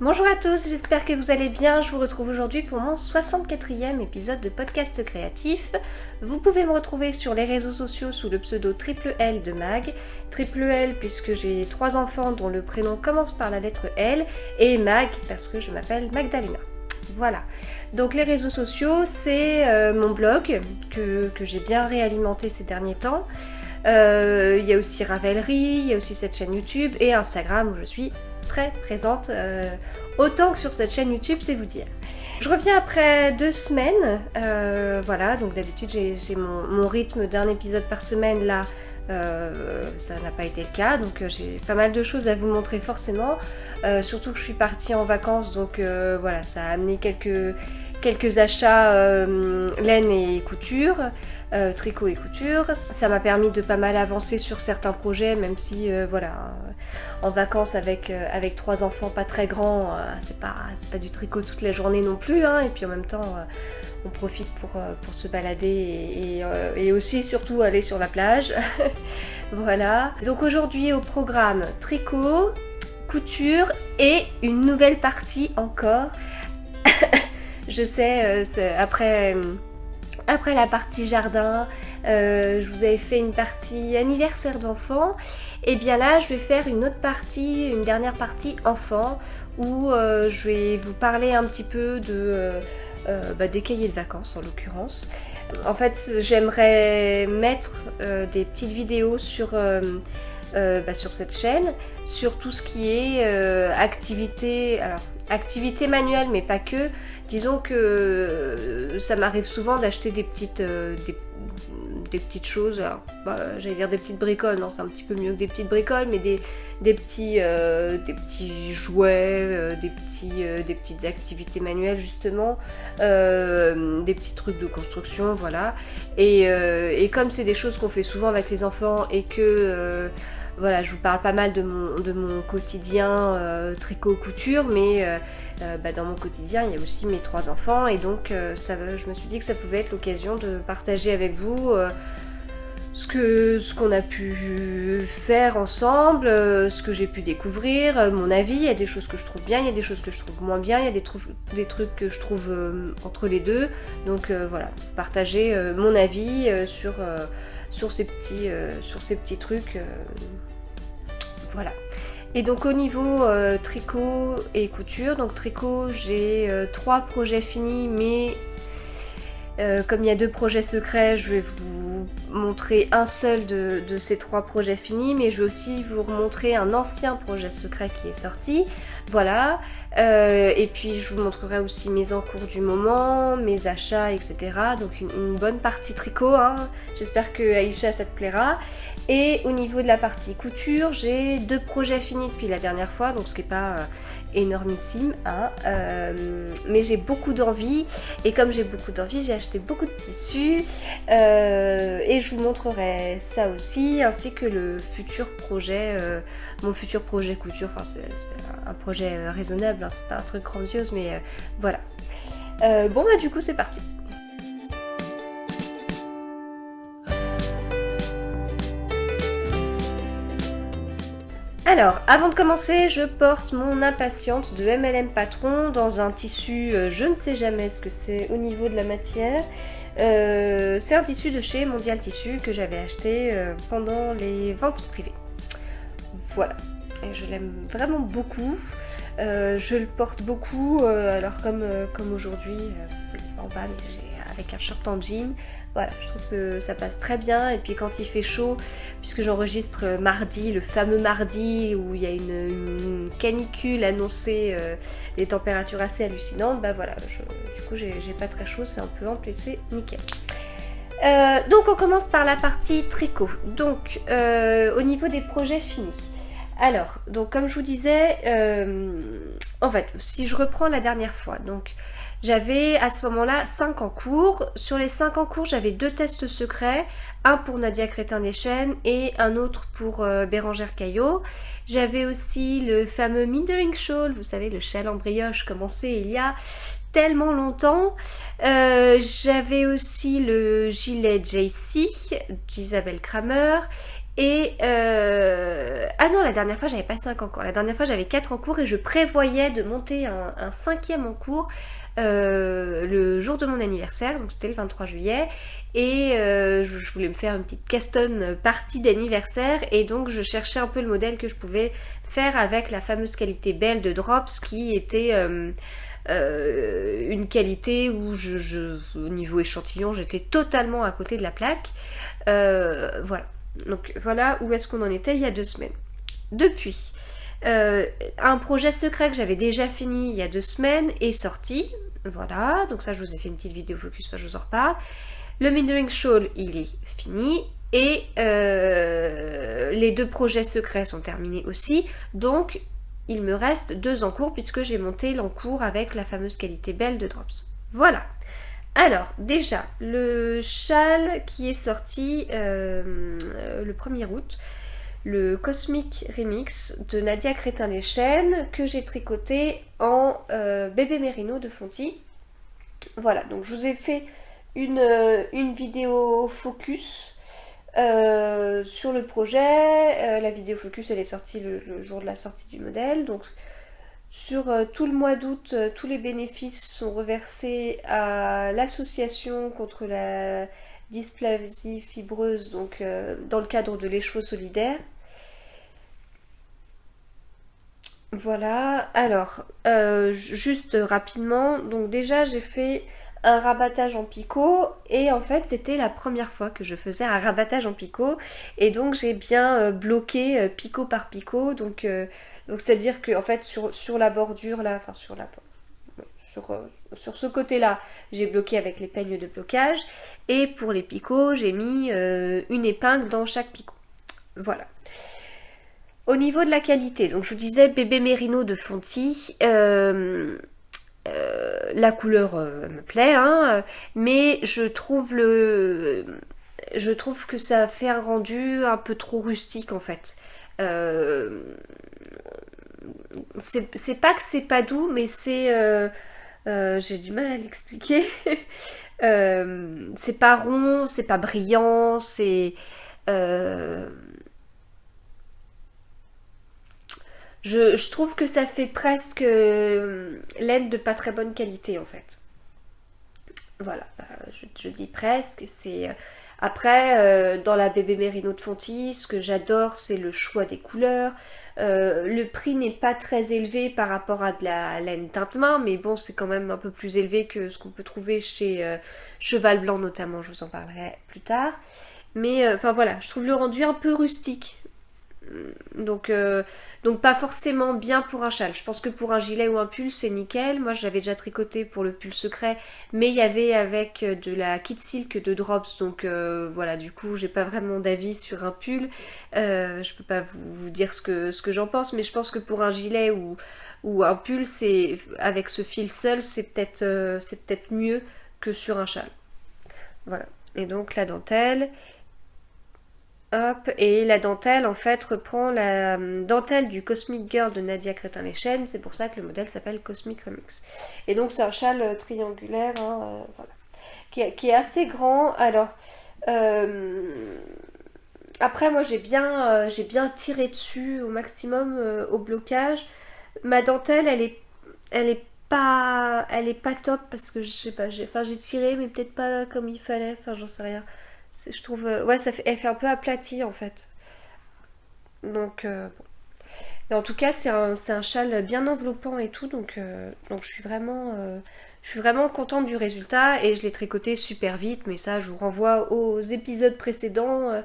Bonjour à tous, j'espère que vous allez bien. Je vous retrouve aujourd'hui pour mon 64e épisode de podcast créatif. Vous pouvez me retrouver sur les réseaux sociaux sous le pseudo Triple L de Mag. Triple L puisque j'ai 3 enfants dont le prénom commence par la lettre L, et Mag parce que je m'appelle Magdalena. Voilà. Donc les réseaux sociaux, c'est mon blog que j'ai bien réalimenté ces derniers temps. Il y a aussi Ravelry, il y a aussi cette chaîne YouTube et Instagram où je suis très présente, autant que sur cette chaîne YouTube, c'est vous dire. Je reviens après 2 semaines, voilà, donc d'habitude j'ai mon rythme d'un épisode par semaine, là ça n'a pas été le cas, donc j'ai pas mal de choses à vous montrer forcément, surtout que je suis partie en vacances, donc voilà, ça a amené quelques achats laine et couture, tricot et couture. Ça m'a permis de pas mal avancer sur certains projets, même si voilà, en vacances avec 3 enfants pas très grands, c'est pas du tricot toute la journée non plus, hein, et puis en même temps on profite pour se balader et aussi surtout aller sur la plage. Voilà, donc aujourd'hui au programme tricot, couture et une nouvelle partie encore. Je sais, après la partie jardin, je vous avais fait une partie anniversaire d'enfants, et bien là je vais faire une autre partie, une dernière partie enfant, où je vais vous parler un petit peu des cahiers de vacances en l'occurrence. En fait, j'aimerais mettre des petites vidéos sur cette chaîne, sur tout ce qui est activité manuelle, mais pas que. Disons que ça m'arrive souvent d'acheter des petites choses, alors, j'allais dire des petites bricoles, non c'est un petit peu mieux que des petites bricoles, mais des petits jouets, des petites activités manuelles justement, des petits trucs de construction, voilà. Et comme c'est des choses qu'on fait souvent avec les enfants et que voilà, je vous parle pas mal de mon quotidien tricot-couture, mais dans mon quotidien, il y a aussi mes 3 enfants, et donc je me suis dit que ça pouvait être l'occasion de partager avec vous ce qu'on a pu faire ensemble, ce que j'ai pu découvrir, mon avis. Il y a des choses que je trouve bien, il y a des choses que je trouve moins bien, il y a des trucs que je trouve entre les deux. Donc voilà, partager mon avis sur ces petits trucs. Voilà. Et donc au niveau tricot et couture, donc tricot, j'ai 3 projets finis, mais comme il y a 2 projets secrets, je vais vous montrer un seul de ces 3 projets finis, mais je vais aussi vous remontrer un ancien projet secret qui est sorti. Voilà, et puis je vous montrerai aussi mes encours du moment, mes achats, etc. Donc une bonne partie tricot, hein. J'espère que Aïcha ça te plaira. Et au niveau de la partie couture, j'ai 2 projets finis depuis la dernière fois, donc ce qui n'est pas énormissime, hein, mais j'ai beaucoup d'envie, et comme j'ai beaucoup d'envie, j'ai acheté beaucoup de tissus, et je vous montrerai ça aussi, ainsi que le futur projet, mon futur projet couture. Enfin c'est un projet raisonnable, hein, c'est pas un truc grandiose, mais voilà. Du coup c'est parti. Alors, avant de commencer, je porte mon impatiente de MLM Patron dans un tissu, je ne sais jamais ce que c'est au niveau de la matière. C'est un tissu de chez Mondial Tissu que j'avais acheté pendant les ventes privées. Voilà, et je l'aime vraiment beaucoup. Je le porte beaucoup, alors comme aujourd'hui, en bas, mais avec un short en jean. Voilà, je trouve que ça passe très bien, et puis quand il fait chaud, puisque j'enregistre mardi, le fameux mardi où il y a une canicule annoncée, des températures assez hallucinantes, voilà, du coup j'ai pas très chaud, c'est un peu ample et c'est nickel. Donc on commence par la partie tricot, donc au niveau des projets finis. Alors, donc comme je vous disais, en fait, si je reprends la dernière fois, donc j'avais à ce moment-là 5 en cours. Sur les 5 en cours, j'avais 2 tests secrets, un pour Nadia Crétin-Deschênes et un autre pour Bérangère Caillot. J'avais aussi le fameux Mindering Shawl, vous savez, le châle en brioche commencé il y a tellement longtemps. J'avais aussi le gilet JC d'Isabelle Kramer Et ah non, la dernière fois j'avais pas 5 en cours, la dernière fois j'avais 4 en cours et je prévoyais de monter un 5e en cours le jour de mon anniversaire, donc c'était le 23 juillet, et je voulais me faire une petite castonne partie d'anniversaire, et donc je cherchais un peu le modèle que je pouvais faire avec la fameuse qualité belle de Drops, qui était une qualité où au niveau échantillon j'étais totalement à côté de la plaque. Voilà, donc voilà où est-ce qu'on en était il y a 2 semaines. Depuis, un projet secret que j'avais déjà fini il y a 2 semaines est sorti. Voilà, donc ça je vous ai fait une petite vidéo focus, je vous en reparle. Le Mindering Shawl, il est fini. Et les 2 projets secrets sont terminés aussi. Donc il me reste 2 en cours puisque j'ai monté l'encours avec la fameuse qualité belle de Drops. Voilà. Alors, déjà, le châle qui est sorti le 1er août, le Cosmic Remix de Nadia Crétin-Leschène, que j'ai tricoté en bébé mérino de Fonty. Voilà, donc je vous ai fait une vidéo focus sur le projet. La vidéo focus, elle est sortie le jour de la sortie du modèle, donc sur tout le mois d'août, tous les bénéfices sont reversés à l'association contre la dysplasie fibreuse, donc dans le cadre de l'écheveau solidaire. Voilà, alors, juste rapidement, donc déjà j'ai fait un rabattage en picot, et en fait c'était la première fois que je faisais un rabattage en picot, et donc j'ai bien bloqué picot par picot, donc c'est-à-dire que en fait sur la bordure là, enfin sur ce côté-là, j'ai bloqué avec les peignes de blocage, et pour les picots, j'ai mis une épingle dans chaque picot. Voilà. Au niveau de la qualité, donc je vous disais bébé mérino de Fonty, la couleur me plaît, hein, mais je trouve que ça fait un rendu un peu trop rustique en fait. C'est pas que c'est pas doux, mais c'est j'ai du mal à l'expliquer. C'est pas rond, c'est pas brillant, c'est je trouve que ça fait presque laine de pas très bonne qualité en fait. Voilà, je dis presque, c'est... Après, dans la bébé mérino de Fonty, ce que j'adore, c'est le choix des couleurs. Le prix n'est pas très élevé par rapport à de la laine teinte-main, mais bon, c'est quand même un peu plus élevé que ce qu'on peut trouver chez Cheval Blanc notamment, je vous en parlerai plus tard. Mais enfin voilà, je trouve le rendu un peu rustique. Donc pas forcément bien pour un châle. Je pense que pour un gilet ou un pull c'est nickel. Moi j'avais déjà tricoté pour le pull secret, mais il y avait avec de la kit silk de Drops, donc voilà, du coup j'ai pas vraiment d'avis sur un pull. Je peux pas vous dire ce que j'en pense, mais je pense que pour un gilet ou un pull, c'est avec ce fil seul, c'est peut-être mieux que sur un châle. Voilà. Et donc la dentelle. Hop, et la dentelle en fait reprend la dentelle du Cosmic Girl de Nadia Crétin-Leschène, c'est pour ça que le modèle s'appelle Cosmic Remix. Et donc c'est un châle triangulaire, hein, voilà, qui est assez grand. Alors après moi j'ai bien tiré dessus au maximum au blocage. Ma dentelle elle est pas top parce que je sais pas, j'ai tiré mais peut-être pas comme il fallait, enfin j'en sais rien. Je trouve, ouais, elle fait un peu aplatie en fait. Donc, bon. Mais en tout cas, c'est un châle bien enveloppant et tout, donc je suis vraiment contente du résultat, et je l'ai tricoté super vite, mais ça, je vous renvoie aux épisodes précédents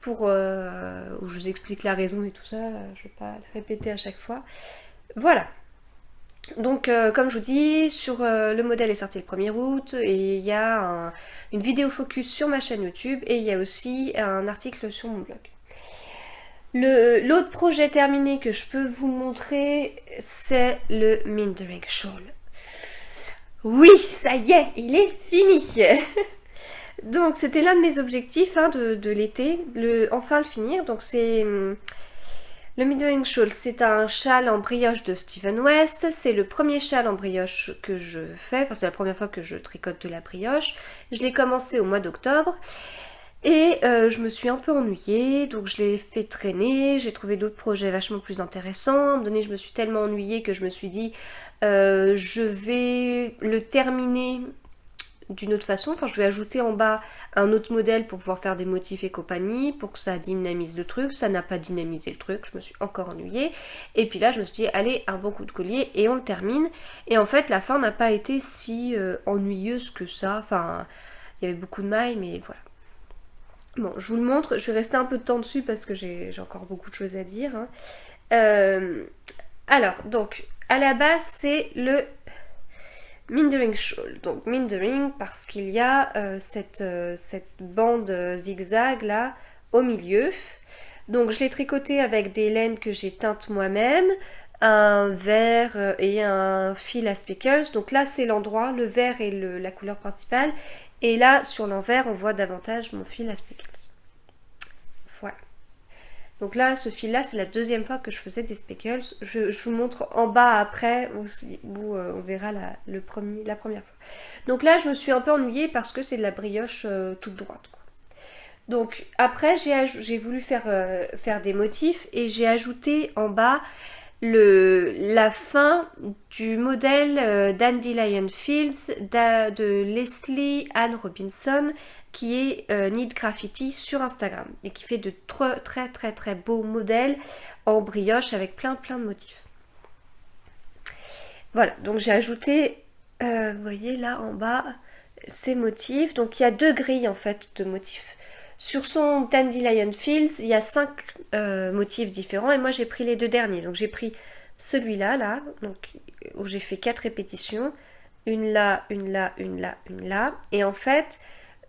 où je vous explique la raison et tout ça. Je vais pas le répéter à chaque fois. Voilà. Donc comme je vous dis, le modèle est sorti le 1er août, et il y a une vidéo focus sur ma chaîne YouTube, et il y a aussi un article sur mon blog. L'autre projet terminé que je peux vous montrer, c'est le Mindering Shawl. Oui, ça y est, il est fini. Donc c'était l'un de mes objectifs hein, de l'été, enfin le finir. Donc c'est... Le Mindering Shawl, c'est un châle en brioche de Stephen West. C'est le premier châle en brioche que je fais. Enfin, c'est la première fois que je tricote de la brioche. Je l'ai commencé au mois d'octobre. Et je me suis un peu ennuyée, donc je l'ai fait traîner, j'ai trouvé d'autres projets vachement plus intéressants. À un moment donné, je me suis tellement ennuyée que je me suis dit, je vais le terminer d'une autre façon, enfin je vais ajouter en bas un autre modèle pour pouvoir faire des motifs et compagnie, pour que ça dynamise le truc. Ça n'a pas dynamisé le truc, je me suis encore ennuyée. Et puis là je me suis dit allez, un bon coup de collier et on le termine. Et en fait la fin n'a pas été si ennuyeuse que ça, enfin il y avait beaucoup de mailles mais voilà. Bon, je vous le montre, je vais rester un peu de temps dessus parce que j'ai encore beaucoup de choses à dire. Hein. Alors, donc, à la base, c'est le Mindering Shawl. Donc, Mindering parce qu'il y a cette bande zigzag là au milieu. Donc, je l'ai tricoté avec des laines que j'ai teintes moi-même, un vert et un fil à speckles. Donc là, c'est l'endroit, le vert est la couleur principale. Et là, sur l'envers, on voit davantage mon fil à speckles. Voilà. Donc là, ce fil-là, c'est la deuxième fois que je faisais des speckles. Je vous montre en bas après, où on verra la première fois. Donc là, je me suis un peu ennuyée parce que c'est de la brioche toute droite, quoi. Donc après, j'ai voulu faire des motifs et j'ai ajouté en bas la fin du modèle Dandelion Fields de Leslie Ann Robinson qui est Knit Graffiti sur Instagram et qui fait de très très très beaux modèles en brioche avec plein de motifs. Voilà, donc j'ai ajouté, vous voyez là en bas, ces motifs. Donc il y a 2 grilles en fait de motifs. Sur son Dandelion Fields, il y a 5 motifs différents et moi j'ai pris les 2 derniers. Donc j'ai pris celui-là, donc, où j'ai fait 4 répétitions. Une là, une là, une là, une là. Et en fait,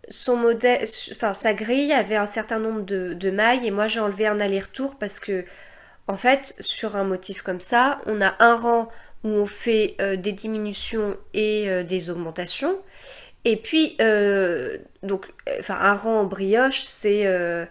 son modèle, enfin sa grille avait un certain nombre de mailles et moi j'ai enlevé un aller-retour parce que, en fait, sur un motif comme ça, on a un rang où on fait des diminutions et des augmentations. Et puis, donc, un rang en brioche, c'est...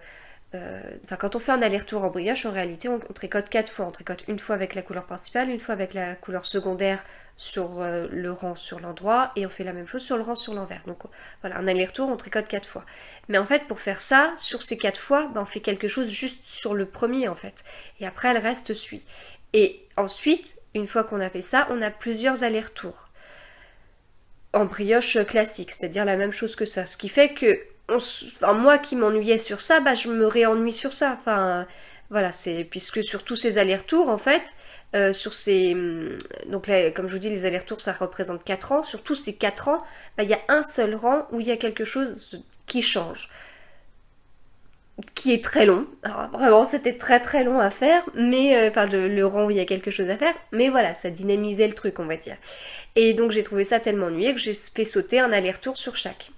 quand on fait un aller-retour en brioche, en réalité, on tricote 4 fois. On tricote une fois avec la couleur principale, une fois avec la couleur secondaire sur le rang sur l'endroit, et on fait la même chose sur le rang sur l'envers. Donc voilà, un aller-retour, on tricote 4 fois. Mais en fait, pour faire ça, sur ces 4 fois, on fait quelque chose juste sur le premier, en fait. Et après, le reste suit. Et ensuite, une fois qu'on a fait ça, on a plusieurs allers-retours en brioche classique, c'est-à-dire la même chose que ça. Ce qui fait que moi qui m'ennuyais sur ça, je me réennuie sur ça. Enfin, voilà, puisque sur tous ces allers-retours, en fait, sur ces... Donc là, comme je vous dis, les allers-retours, ça représente 4 ans. Sur tous ces 4 ans, il y a un seul rang où il y a quelque chose qui change. Qui est très long. Alors, vraiment, c'était très très long à faire, mais le rang où il y a quelque chose à faire, mais voilà, ça dynamisait le truc, on va dire. Et donc j'ai trouvé ça tellement ennuyeux que j'ai fait sauter un aller-retour sur chaque.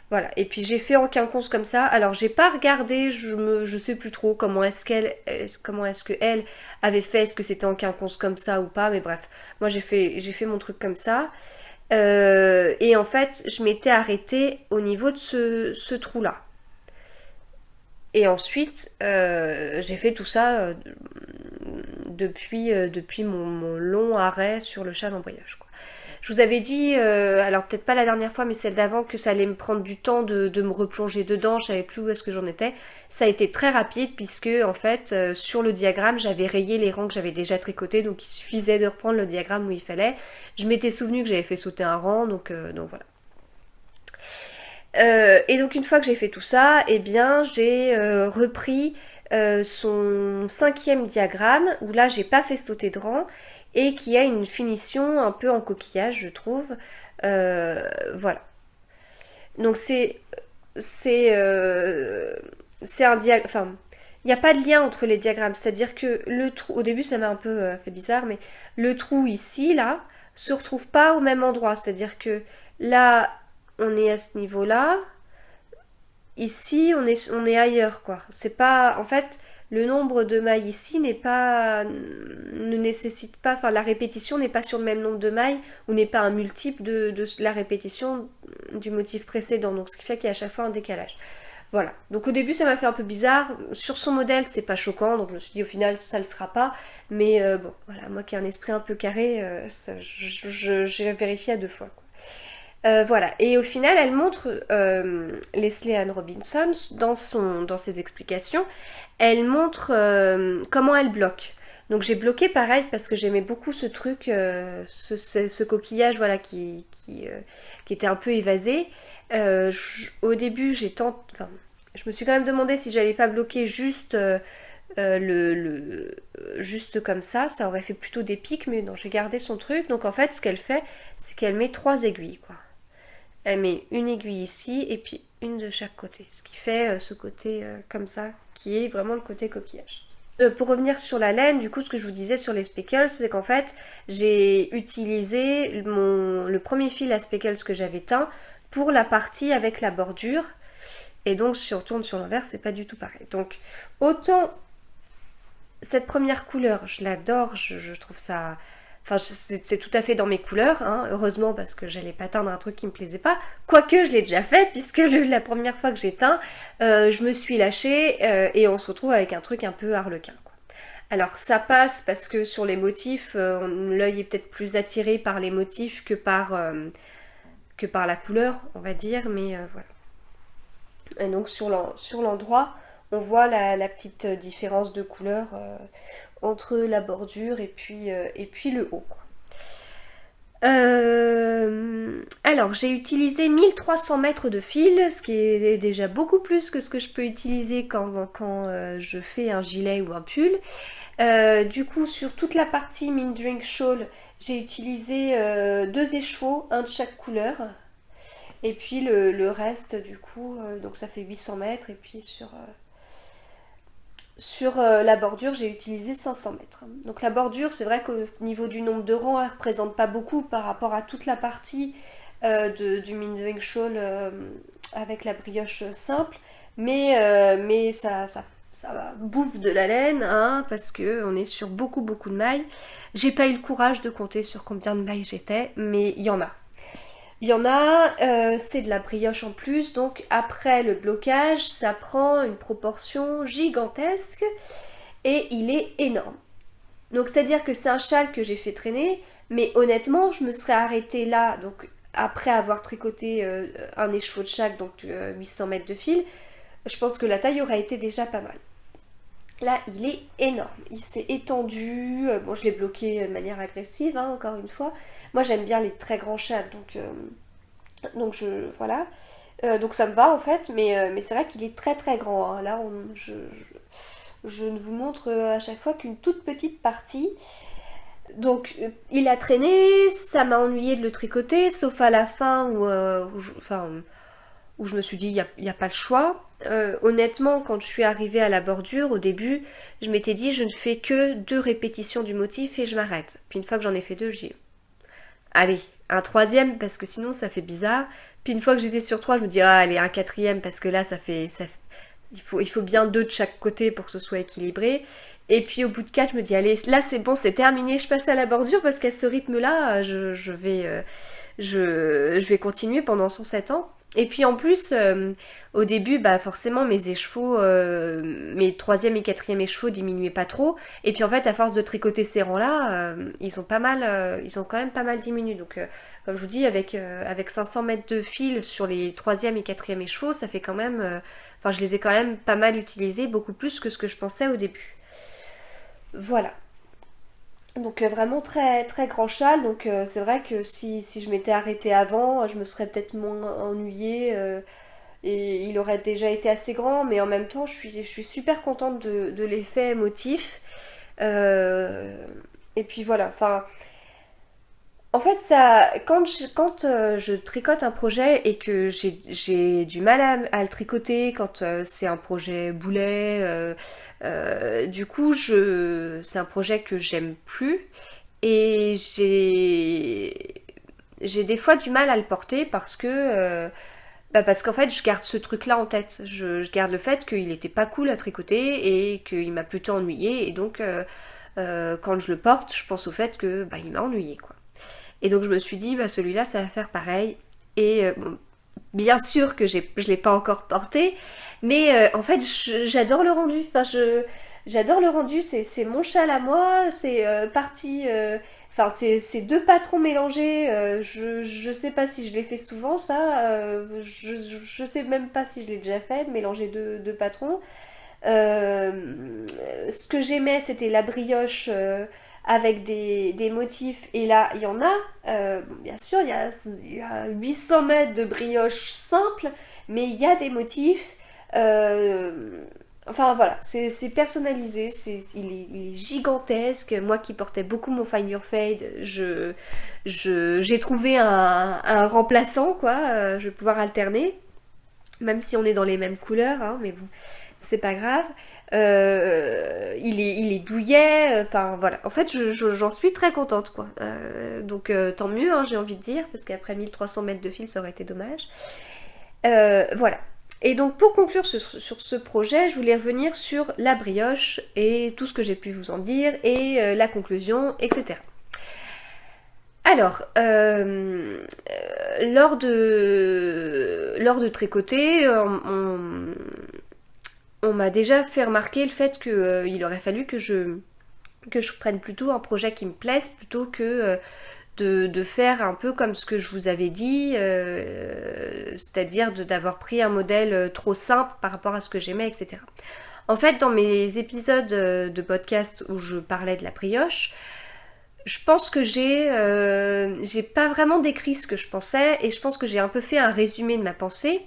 Voilà, et puis j'ai fait en quinconce comme ça. Alors j'ai pas regardé, je sais plus trop comment est-ce qu'elle avait fait, est-ce que c'était en quinconce comme ça ou pas, mais bref, moi j'ai fait mon truc comme ça. Et en fait, je m'étais arrêtée au niveau de ce trou-là. Et ensuite, j'ai fait tout ça depuis mon long arrêt sur le châle en brioche, quoi. Je vous avais dit, alors peut-être pas la dernière fois, mais celle d'avant, que ça allait me prendre du temps de me replonger dedans, je savais plus où est-ce que j'en étais. Ça a été très rapide puisque, en fait, sur le diagramme, j'avais rayé les rangs que j'avais déjà tricotés, donc il suffisait de reprendre le diagramme où il fallait. Je m'étais souvenu que j'avais fait sauter un rang, donc voilà. Et donc une fois que j'ai fait tout ça, eh bien j'ai repris son 5e diagramme, où là j'ai pas fait sauter de rang, et qui a une finition un peu en coquillage, je trouve. Voilà. Donc c'est un diagramme... Enfin, il n'y a pas de lien entre les diagrammes, c'est-à-dire que le trou... Au début ça m'a un peu fait bizarre, mais le trou ici, là, se retrouve pas au même endroit, c'est-à-dire que là... On est à ce niveau-là. Ici, on est ailleurs, quoi. C'est pas... En fait, le nombre de mailles ici ne nécessite pas... Enfin, la répétition n'est pas sur le même nombre de mailles ou n'est pas un multiple de la répétition du motif précédent. Donc, ce qui fait qu'il y a à chaque fois un décalage. Voilà. Donc, au début, ça m'a fait un peu bizarre. Sur son modèle, c'est pas choquant. Donc, je me suis dit, au final, ça le sera pas. Mais bon, voilà. Moi qui ai un esprit un peu carré, j'ai vérifié à 2 fois, quoi. Voilà, et au final, elle montre, Leslie Ann Robinson, dans ses explications, elle montre comment elle bloque. Donc j'ai bloqué pareil parce que j'aimais beaucoup ce truc, ce coquillage voilà, qui était un peu évasé. Au début, enfin, je me suis quand même demandé si j'allais pas bloquer juste, juste comme ça aurait fait plutôt des pics, mais non, j'ai gardé son truc. Donc en fait, ce qu'elle fait, c'est qu'elle met 3 aiguilles, quoi. Elle met une aiguille ici et puis une de chaque côté. Ce qui fait ce côté comme ça, qui est vraiment le côté coquillage. Pour revenir sur la laine, du coup, ce que je vous disais sur les speckles, c'est qu'en fait, j'ai utilisé le premier fil à speckles que j'avais teint pour la partie avec la bordure. Et donc, si on retourne sur l'envers, c'est pas du tout pareil. Donc, autant cette première couleur, je l'adore, je trouve ça... Enfin, c'est tout à fait dans mes couleurs, hein, heureusement parce que j'allais pas teindre un truc qui me plaisait pas. Quoique je l'ai déjà fait, puisque la première fois que j'ai teint, je me suis lâchée et on se retrouve avec un truc un peu harlequin, quoi. Alors ça passe parce que sur les motifs, l'œil est peut-être plus attiré par les motifs que par la couleur, on va dire, mais voilà. Et donc sur l'endroit, on voit la petite différence de couleur entre la bordure et puis le haut, quoi. Alors j'ai utilisé 1300 mètres de fil, ce qui est déjà beaucoup plus que ce que je peux utiliser quand je fais un gilet ou un pull. Du coup sur toute la partie Mindering Shawl, j'ai utilisé 2 écheveaux, un de chaque couleur. Et puis le reste du coup, donc ça fait 800 mètres et puis sur la bordure, j'ai utilisé 500 mètres. Donc la bordure, c'est vrai qu'au niveau du nombre de rangs, elle ne représente pas beaucoup par rapport à toute la partie du Mindering Shawl avec la brioche simple. Mais ça bouffe de la laine, hein, parce qu'on est sur beaucoup de mailles. J'ai pas eu le courage de compter sur combien de mailles j'étais, mais il y en a. Il y en a, c'est de la brioche en plus, donc après le blocage, ça prend une proportion gigantesque et il est énorme. Donc c'est-à-dire que c'est un châle que j'ai fait traîner, mais honnêtement, je me serais arrêtée là, donc après avoir tricoté un écheveau de chaque, donc 800 mètres de fil, je pense que la taille aurait été déjà pas mal. Là, il est énorme, il s'est étendu, bon je l'ai bloqué de manière agressive, hein, encore une fois. Moi j'aime bien les très grands châles, donc voilà. Donc ça me va en fait, mais c'est vrai qu'il est très grand, hein. Là, je ne vous montre à chaque fois qu'une toute petite partie. Donc il a traîné, ça m'a ennuyé de le tricoter, sauf à la fin où je me suis dit, il n'y a pas le choix. Honnêtement, quand je suis arrivée à la bordure, au début, je m'étais dit, je ne fais que 2 répétitions du motif et je m'arrête. Puis une fois que j'en ai fait 2, je dis, allez, un 3e, parce que sinon ça fait bizarre. Puis une fois que j'étais sur 3, je me dis, ah, allez, un 4e, parce que là, il faut bien 2 de chaque côté pour que ce soit équilibré. Et puis au bout de 4, je me dis, allez, là c'est bon, c'est terminé, je passe à la bordure, parce qu'à ce rythme-là, je vais continuer pendant 107 ans. Et puis en plus, au début, bah forcément mes écheveaux, mes 3e et 4e écheveaux diminuaient pas trop. Et puis en fait, à force de tricoter ces rangs-là, ils ont quand même pas mal diminué. Donc comme je vous dis, avec 500 mètres de fil sur les 3e et 4e écheveaux, ça fait quand même... Enfin, je les ai quand même pas mal utilisés, beaucoup plus que ce que je pensais au début. Voilà. Donc vraiment très grand châle, donc c'est vrai que si je m'étais arrêtée avant, je me serais peut-être moins ennuyée et il aurait déjà été assez grand, mais en même temps je suis super contente de l'effet motif. Et puis voilà, enfin... En fait, quand je tricote un projet et que j'ai du mal à le tricoter, quand c'est un projet boulet, du coup, c'est un projet que j'aime plus et j'ai des fois du mal à le porter parce qu'en fait, je garde ce truc-là en tête. Je garde le fait qu'il était pas cool à tricoter et qu'il m'a plutôt ennuyé et donc quand je le porte, je pense au fait que il m'a ennuyé, quoi. Et donc je me suis dit, celui-là, ça va faire pareil. Et bon, bien sûr que je l'ai pas encore porté, mais en fait, j'adore le rendu. Enfin, j'adore le rendu, c'est mon châle à moi, c'est parti Enfin, c'est deux patrons mélangés, je sais pas si je l'ai fait souvent ça, je sais même pas si je l'ai déjà fait, de mélanger deux patrons. Ce que j'aimais, c'était la brioche avec des motifs, et là, il y en a. Bon, bien sûr, il y a 800 mètres de brioche simple, mais il y a des motifs. Enfin voilà, c'est personnalisé, il est gigantesque. Moi qui portais beaucoup mon Find Your Fade, j'ai trouvé un remplaçant, quoi. Je vais pouvoir alterner, même si on est dans les mêmes couleurs, hein, mais bon, c'est pas grave. Il est douillet, enfin voilà. En fait, j'en suis très contente, quoi. Donc tant mieux, hein, j'ai envie de dire, parce qu'après 1300 mètres de fil, ça aurait été dommage. Voilà. Et donc pour conclure sur ce projet, je voulais revenir sur la brioche et tout ce que j'ai pu vous en dire et la conclusion, etc. Alors, lors de tricoter, on m'a déjà fait remarquer le fait qu'il aurait fallu que je prenne plutôt un projet qui me plaise plutôt que de faire un peu comme ce que je vous avais dit, c'est-à-dire d'avoir pris un modèle trop simple par rapport à ce que j'aimais, etc. En fait, dans mes épisodes de podcast où je parlais de la brioche, je pense que j'ai pas vraiment décrit ce que je pensais, et je pense que j'ai un peu fait un résumé de ma pensée.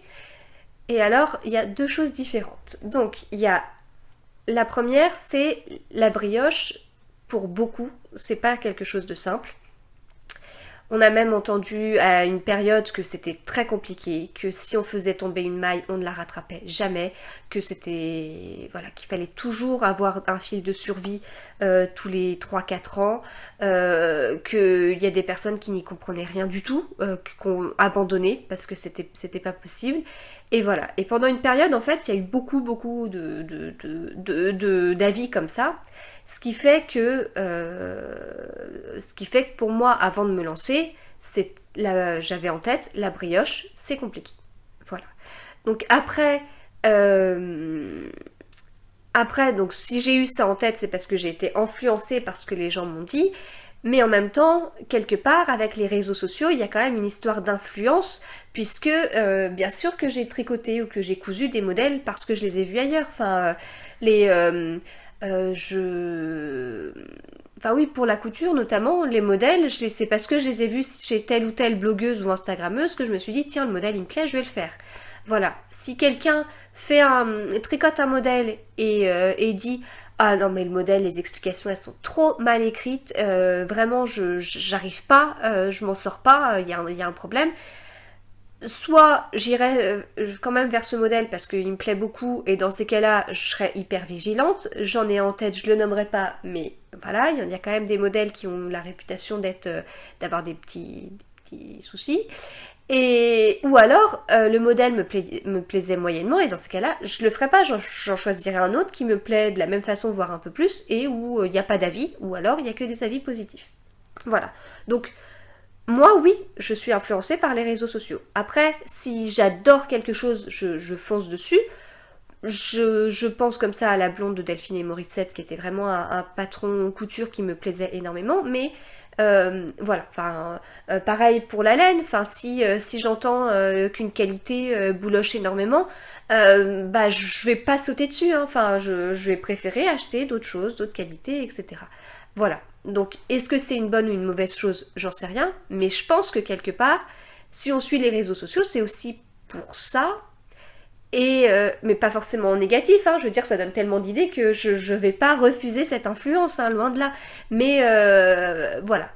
Et alors, il y a deux choses différentes. Donc, il y a la première, c'est la brioche. Pour beaucoup, c'est pas quelque chose de simple. On a même entendu à une période que c'était très compliqué, que si on faisait tomber une maille, on ne la rattrapait jamais, que c'était voilà, qu'il fallait toujours avoir un fil de survie tous les 3-4 ans, qu'il y a des personnes qui n'y comprenaient rien du tout, qui ont abandonné parce que c'était pas possible. Et voilà. Et pendant une période, en fait, il y a eu beaucoup d'avis comme ça. Ce qui fait que pour moi, avant de me lancer, j'avais en tête la brioche, c'est compliqué. Voilà. Donc après, donc si j'ai eu ça en tête, c'est parce que j'ai été influencée par ce que les gens m'ont dit. Mais en même temps, quelque part, avec les réseaux sociaux, il y a quand même une histoire d'influence, puisque bien sûr que j'ai tricoté ou que j'ai cousu des modèles parce que je les ai vus ailleurs. Enfin, Enfin oui, pour la couture notamment, les modèles, c'est parce que je les ai vus chez telle ou telle blogueuse ou instagrammeuse que je me suis dit, tiens, le modèle il me plaît, je vais le faire. Voilà. Si quelqu'un tricote un modèle et dit, ah non mais le modèle, les explications elles sont trop mal écrites, vraiment j'arrive pas, je m'en sors pas, il y a un problème. Soit j'irai quand même vers ce modèle parce qu'il me plaît beaucoup, et dans ces cas-là je serai hyper vigilante. J'en ai en tête, je le nommerai pas, mais voilà, il y a quand même des modèles qui ont la réputation d'avoir des petits soucis. Ou alors le modèle me plaisait moyennement, et dans ces cas-là je le ferai pas, j'en choisirai un autre qui me plaît de la même façon, voire un peu plus, et où il n'y a pas d'avis, ou alors il n'y a que des avis positifs. Voilà, donc moi, oui, je suis influencée par les réseaux sociaux. Après, si j'adore quelque chose, je fonce dessus. Je pense comme ça à la blonde de Delphine et Morissette, qui était vraiment un patron couture qui me plaisait énormément. Mais voilà, enfin, pareil pour la laine. Enfin, si j'entends qu'une qualité bouloche énormément, bah je vais pas sauter dessus. Hein. Enfin, je vais préférer acheter d'autres choses, d'autres qualités, etc. Voilà. Donc, est-ce que c'est une bonne ou une mauvaise chose? J'en sais rien. Mais je pense que quelque part, si on suit les réseaux sociaux, c'est aussi pour ça. Mais pas forcément en négatif, hein. Je veux dire, ça donne tellement d'idées que je vais pas refuser cette influence, hein, loin de là. Mais voilà.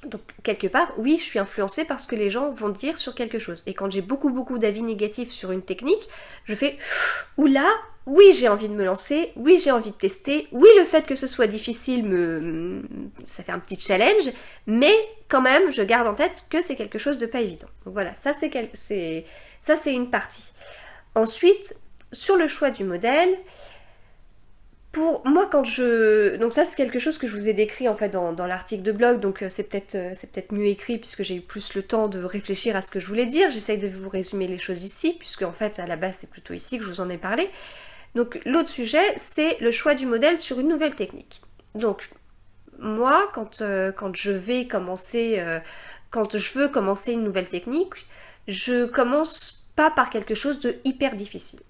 Donc, quelque part, oui, je suis influencée par ce que les gens vont dire sur quelque chose. Et quand j'ai beaucoup d'avis négatifs sur une technique, je fais « Oula, oui, j'ai envie de me lancer, oui, j'ai envie de tester, oui, le fait que ce soit difficile, ça fait un petit challenge, mais quand même, je garde en tête que c'est quelque chose de pas évident. » Donc voilà, ça c'est une partie. Ensuite, sur le choix du modèle, pour moi, donc ça c'est quelque chose que je vous ai décrit en fait dans l'article de blog, donc c'est peut-être mieux écrit puisque j'ai eu plus le temps de réfléchir à ce que je voulais dire. J'essaye de vous résumer les choses ici, puisque en fait à la base c'est plutôt ici que je vous en ai parlé. Donc l'autre sujet, c'est le choix du modèle sur une nouvelle technique. Donc moi, quand je veux commencer une nouvelle technique, je commence pas par quelque chose de hyper difficile.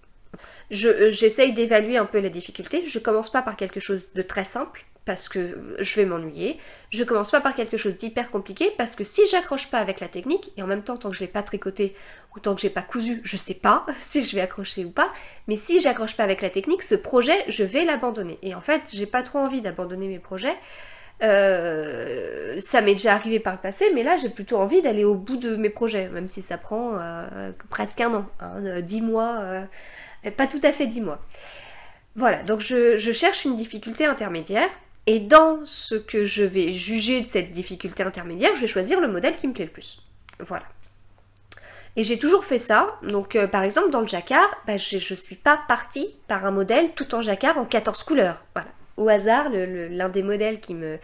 J'essaye d'évaluer un peu la difficulté. Je commence pas par quelque chose de très simple parce que je vais m'ennuyer. Je commence pas par quelque chose d'hyper compliqué parce que si j'accroche pas avec la technique, et en même temps tant que je l'ai pas tricoté ou tant que j'ai pas cousu, je sais pas si je vais accrocher ou pas, mais si j'accroche pas avec la technique, ce projet, je vais l'abandonner. Et en fait, j'ai pas trop envie d'abandonner mes projets. Ça m'est déjà arrivé par le passé, mais là j'ai plutôt envie d'aller au bout de mes projets, même si ça prend presque un an, 10 mois, pas tout à fait 10 mois. Voilà, donc je cherche une difficulté intermédiaire, et dans ce que je vais juger de cette difficulté intermédiaire, je vais choisir le modèle qui me plaît le plus. Voilà. Et j'ai toujours fait ça, donc par exemple dans le jacquard, je suis pas partie par un modèle tout en jacquard en 14 couleurs. Voilà. Au hasard, l'un des modèles qui me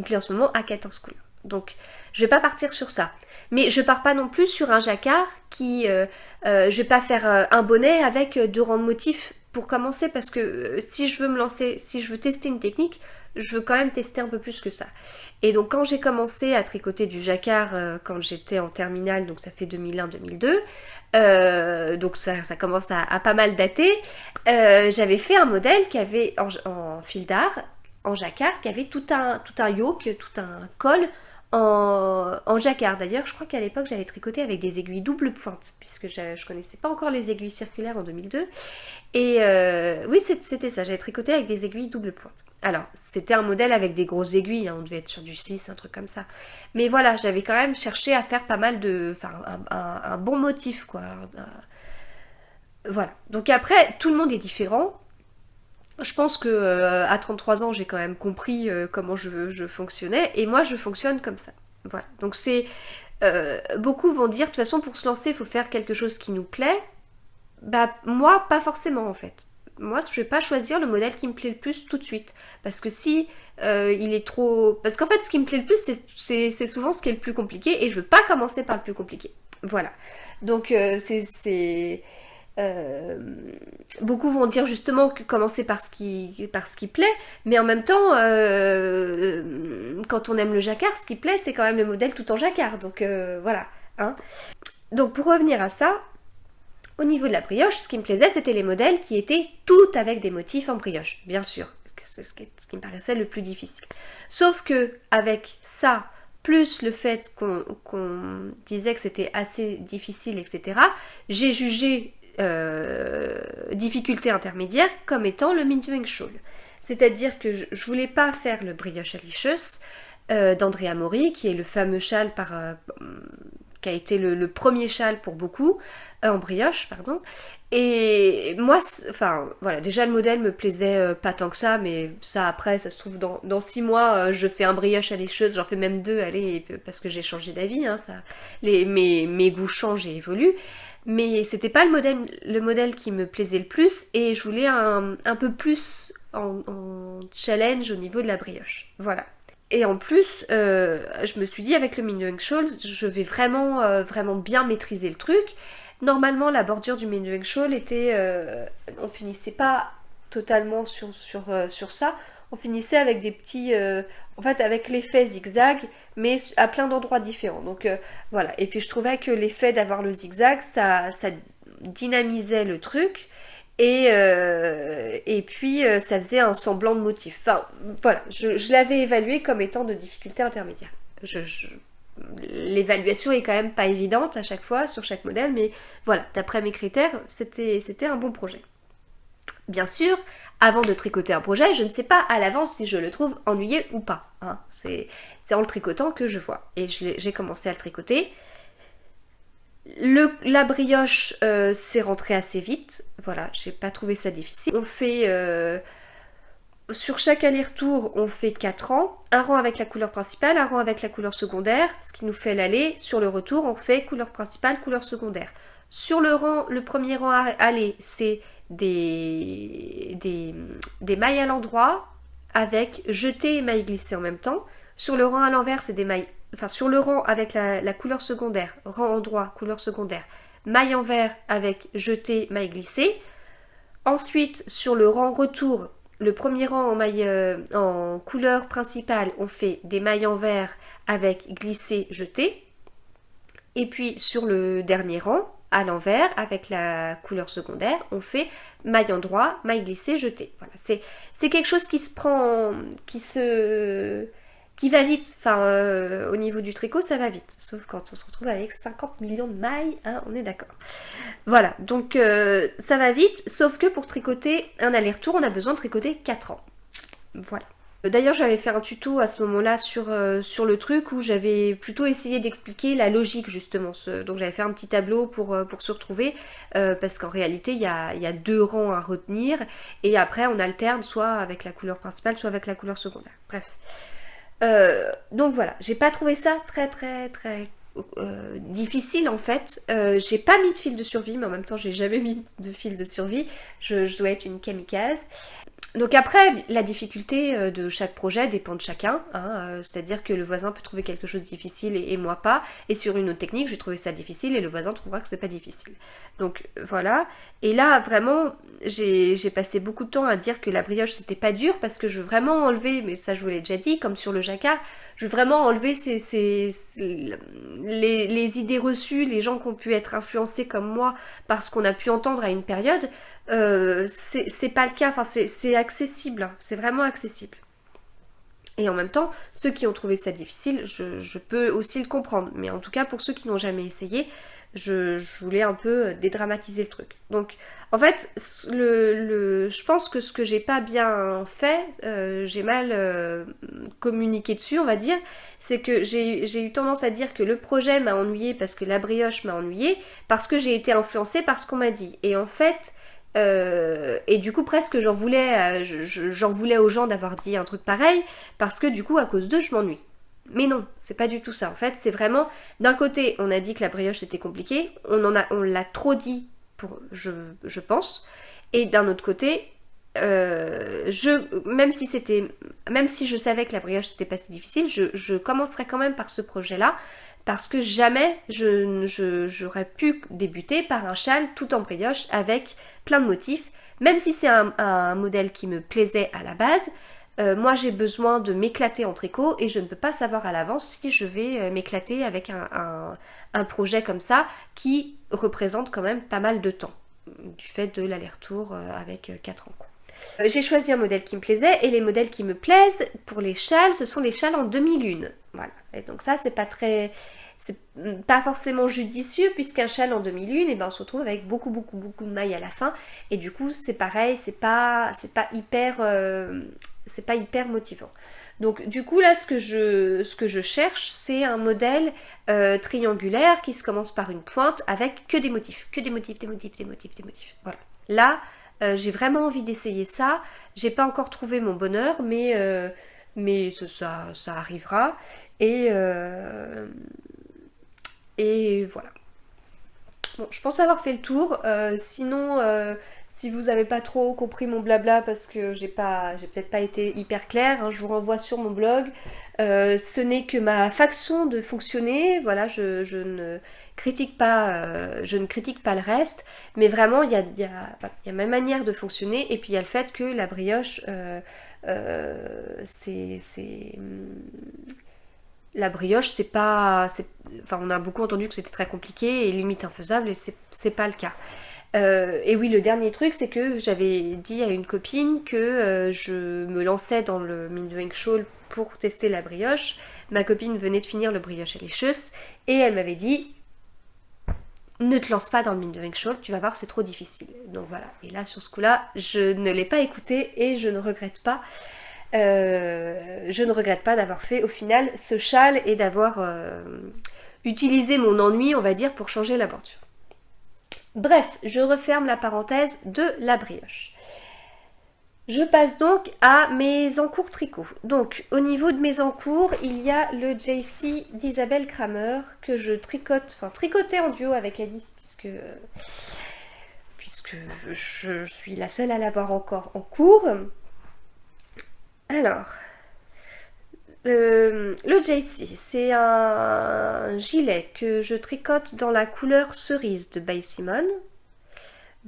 plaît en ce moment a 14 couleurs. Donc je vais pas partir sur ça. Mais je pars pas non plus sur un jacquard qui... je vais pas faire un bonnet avec 2 rangs de motifs pour commencer, parce que si je veux me lancer, si je veux tester une technique, je veux quand même tester un peu plus que ça. Et donc quand j'ai commencé à tricoter du jacquard quand j'étais en terminale, donc ça fait 2001-2002, donc ça commence à pas mal dater, j'avais fait un modèle qui avait en fil d'art, en jacquard, qui avait tout un yoke, tout un col en jacquard. D'ailleurs, je crois qu'à l'époque, j'avais tricoté avec des aiguilles double pointe, puisque je connaissais pas encore les aiguilles circulaires en 2002. Et oui, c'était ça, j'avais tricoté avec des aiguilles double pointe. Alors, c'était un modèle avec des grosses aiguilles, on devait être sur du 6, un truc comme ça. Mais voilà, j'avais quand même cherché à faire pas mal de... Enfin, un bon motif, quoi. Voilà. Donc après, tout le monde est différent. Je pense que à 33 ans, j'ai quand même compris comment je fonctionnais, et moi je fonctionne comme ça. Voilà. Donc c'est beaucoup vont dire de toute façon pour se lancer, il faut faire quelque chose qui nous plaît. Bah moi pas forcément en fait. Moi je vais pas choisir le modèle qui me plaît le plus tout de suite, parce que si il est trop, parce qu'en fait ce qui me plaît le plus c'est souvent ce qui est le plus compliqué, et je veux pas commencer par le plus compliqué. Voilà. Donc beaucoup vont dire justement que commencer par ce qui plaît, mais en même temps, quand on aime le jacquard, ce qui plaît, c'est quand même le modèle tout en jacquard. Donc voilà. Hein. Donc pour revenir à ça, au niveau de la brioche, ce qui me plaisait, c'était les modèles qui étaient tout avec des motifs en brioche, bien sûr. C'est ce qui me paraissait le plus difficile. Sauf que avec ça, plus le fait qu'on disait que c'était assez difficile, etc., j'ai jugé difficulté intermédiaire comme étant le Mindewing Shawl. C'est-à-dire que je voulais pas faire le brioche alicious d'Andrea Mori, qui est le fameux châle qui a été le premier châle pour beaucoup, en brioche, pardon. Et moi, enfin, voilà, déjà le modèle me plaisait pas tant que ça, mais ça après, ça se trouve dans 6 mois, je fais un brioche alicious, j'en fais même 2, allez, parce que j'ai changé d'avis, hein, mes goûts changent et évoluent. Mais c'était pas le modèle qui me plaisait le plus, et je voulais un peu plus en challenge au niveau de la brioche. Voilà. Et en plus, je me suis dit avec le Mindewing Shawl, je vais vraiment, vraiment bien maîtriser le truc. Normalement, la bordure du Mindewing Shawl était... on finissait pas totalement sur ça. On finissait avec des petits... en fait, avec l'effet zigzag, mais à plein d'endroits différents. Donc voilà. Et puis je trouvais que l'effet d'avoir le zigzag, ça dynamisait le truc. Et puis ça faisait un semblant de motif. Enfin, voilà. Je l'avais évalué comme étant de difficulté intermédiaire. L'évaluation est quand même pas évidente à chaque fois, sur chaque modèle, mais voilà. D'après mes critères, c'était un bon projet. Bien sûr, avant de tricoter un projet, je ne sais pas à l'avance si je le trouve ennuyeux ou pas. Hein. C'est en le tricotant que je vois. Et j'ai commencé à le tricoter. La brioche s'est rentrée assez vite. Voilà, j'ai pas trouvé ça difficile. On fait... sur chaque aller-retour, on fait 4 rangs. Un rang avec la couleur principale, un rang avec la couleur secondaire, ce qui nous fait l'aller. Sur le retour, on fait couleur principale, couleur secondaire. Sur le premier rang aller, c'est des mailles à l'endroit avec jeté et mailles glissées en même temps. Sur le rang à l'envers, c'est des mailles... Enfin, sur le rang avec la couleur secondaire, rang endroit, couleur secondaire, maille envers avec jeté, maille glissée. Ensuite, sur le rang retour, le premier rang en couleur principale, on fait des mailles en vert avec glissé, jeté. Et puis sur le dernier rang, à l'envers, avec la couleur secondaire, on fait maille en droit, maille glissée, jeté. Voilà, c'est quelque chose qui se prend, qui va vite. Enfin, au niveau du tricot, ça va vite. Sauf quand on se retrouve avec 50 millions de mailles, hein, on est d'accord. Voilà, donc ça va vite, sauf que pour tricoter un aller-retour, on a besoin de tricoter 4 ans. Voilà. D'ailleurs, j'avais fait un tuto à ce moment-là sur le truc où j'avais plutôt essayé d'expliquer la logique justement. Donc j'avais fait un petit tableau pour se retrouver parce qu'en réalité, il y a 2 rangs à retenir et après on alterne soit avec la couleur principale, soit avec la couleur secondaire. Bref. Donc voilà, j'ai pas trouvé ça très difficile en fait. J'ai pas mis de fil de survie, mais en même temps j'ai jamais mis de fil de survie. Je dois être une kamikaze. Donc après, la difficulté de chaque projet dépend de chacun, hein, c'est-à-dire que le voisin peut trouver quelque chose de difficile et moi pas, et sur une autre technique, j'ai trouvé ça difficile et le voisin trouvera que c'est pas difficile. Donc voilà, et là vraiment, j'ai passé beaucoup de temps à dire que la brioche c'était pas dur parce que je veux vraiment enlever, mais ça je vous l'ai déjà dit, comme sur le jacquard, je veux vraiment enlever les idées reçues, les gens qui ont pu être influencés comme moi par ce qu'on a pu entendre à une période. C'est pas le cas, enfin c'est accessible, hein. C'est vraiment accessible. Et en même temps, ceux qui ont trouvé ça difficile, je peux aussi le comprendre. Mais en tout cas, pour ceux qui n'ont jamais essayé, je voulais un peu dédramatiser le truc. Donc, en fait, je pense que ce que j'ai pas bien fait, j'ai mal communiqué dessus, on va dire, c'est que j'ai eu tendance à dire que le projet m'a ennuyé parce que la brioche m'a ennuyé, parce que j'ai été influencée par ce qu'on m'a dit. Et en fait... et du coup presque j'en voulais aux gens d'avoir dit un truc pareil parce que du coup à cause d'eux je m'ennuie. Mais non, c'est pas du tout ça. En fait, c'est vraiment d'un côté on a dit que la brioche c'était compliqué, on l'a trop dit je pense, et d'un autre côté même si je savais que la brioche c'était pas si difficile, je commencerais quand même par ce projet-là. Parce que jamais j'aurais pu débuter par un châle tout en brioche avec plein de motifs. Même si c'est un modèle qui me plaisait à la base, moi j'ai besoin de m'éclater en tricot et je ne peux pas savoir à l'avance si je vais m'éclater avec un projet comme ça qui représente quand même pas mal de temps du fait de l'aller-retour avec 4 ans. J'ai choisi un modèle qui me plaisait et les modèles qui me plaisent pour les châles, ce sont les châles en demi-lune. Voilà. Et donc ça, c'est pas forcément judicieux puisqu'un châle en demi-lune, on se retrouve avec beaucoup de mailles à la fin et du coup c'est pareil, c'est pas hyper motivant. Donc du coup là ce que je cherche c'est un modèle triangulaire qui se commence par une pointe avec que des motifs. Voilà. Là j'ai vraiment envie d'essayer ça. J'ai pas encore trouvé mon bonheur, mais ça arrivera. Et voilà. Bon, je pense avoir fait le tour. Sinon, si vous n'avez pas trop compris mon blabla parce que j'ai peut-être pas été hyper claire, hein, je vous renvoie sur mon blog. Ce n'est que ma façon de fonctionner. Voilà, je ne critique pas le reste, mais vraiment il y a ma manière de fonctionner et puis il y a le fait que la brioche la brioche c'est pas, enfin on a beaucoup entendu que c'était très compliqué et limite infaisable et c'est pas le cas. Et oui, le dernier truc, c'est que j'avais dit à une copine que je me lançais dans le Mindwing Shawl pour tester la brioche. Ma copine venait de finir le brioche Alicious et elle m'avait dit ne te lance pas dans le Mindwing Shawl, tu vas voir, c'est trop difficile. Donc voilà, et là sur ce coup-là, je ne l'ai pas écouté et je ne regrette pas. D'avoir fait au final ce châle et d'avoir utilisé mon ennui, on va dire, pour changer la bordure. Bref, je referme la parenthèse de la brioche. Je passe donc à mes encours tricot. Donc au niveau de mes encours, il y a le JC d'Isabelle Kramer que je tricotais en duo avec Alice puisque je suis la seule à l'avoir encore en cours. Alors, le JC, c'est un gilet que je tricote dans la couleur cerise de By Simone.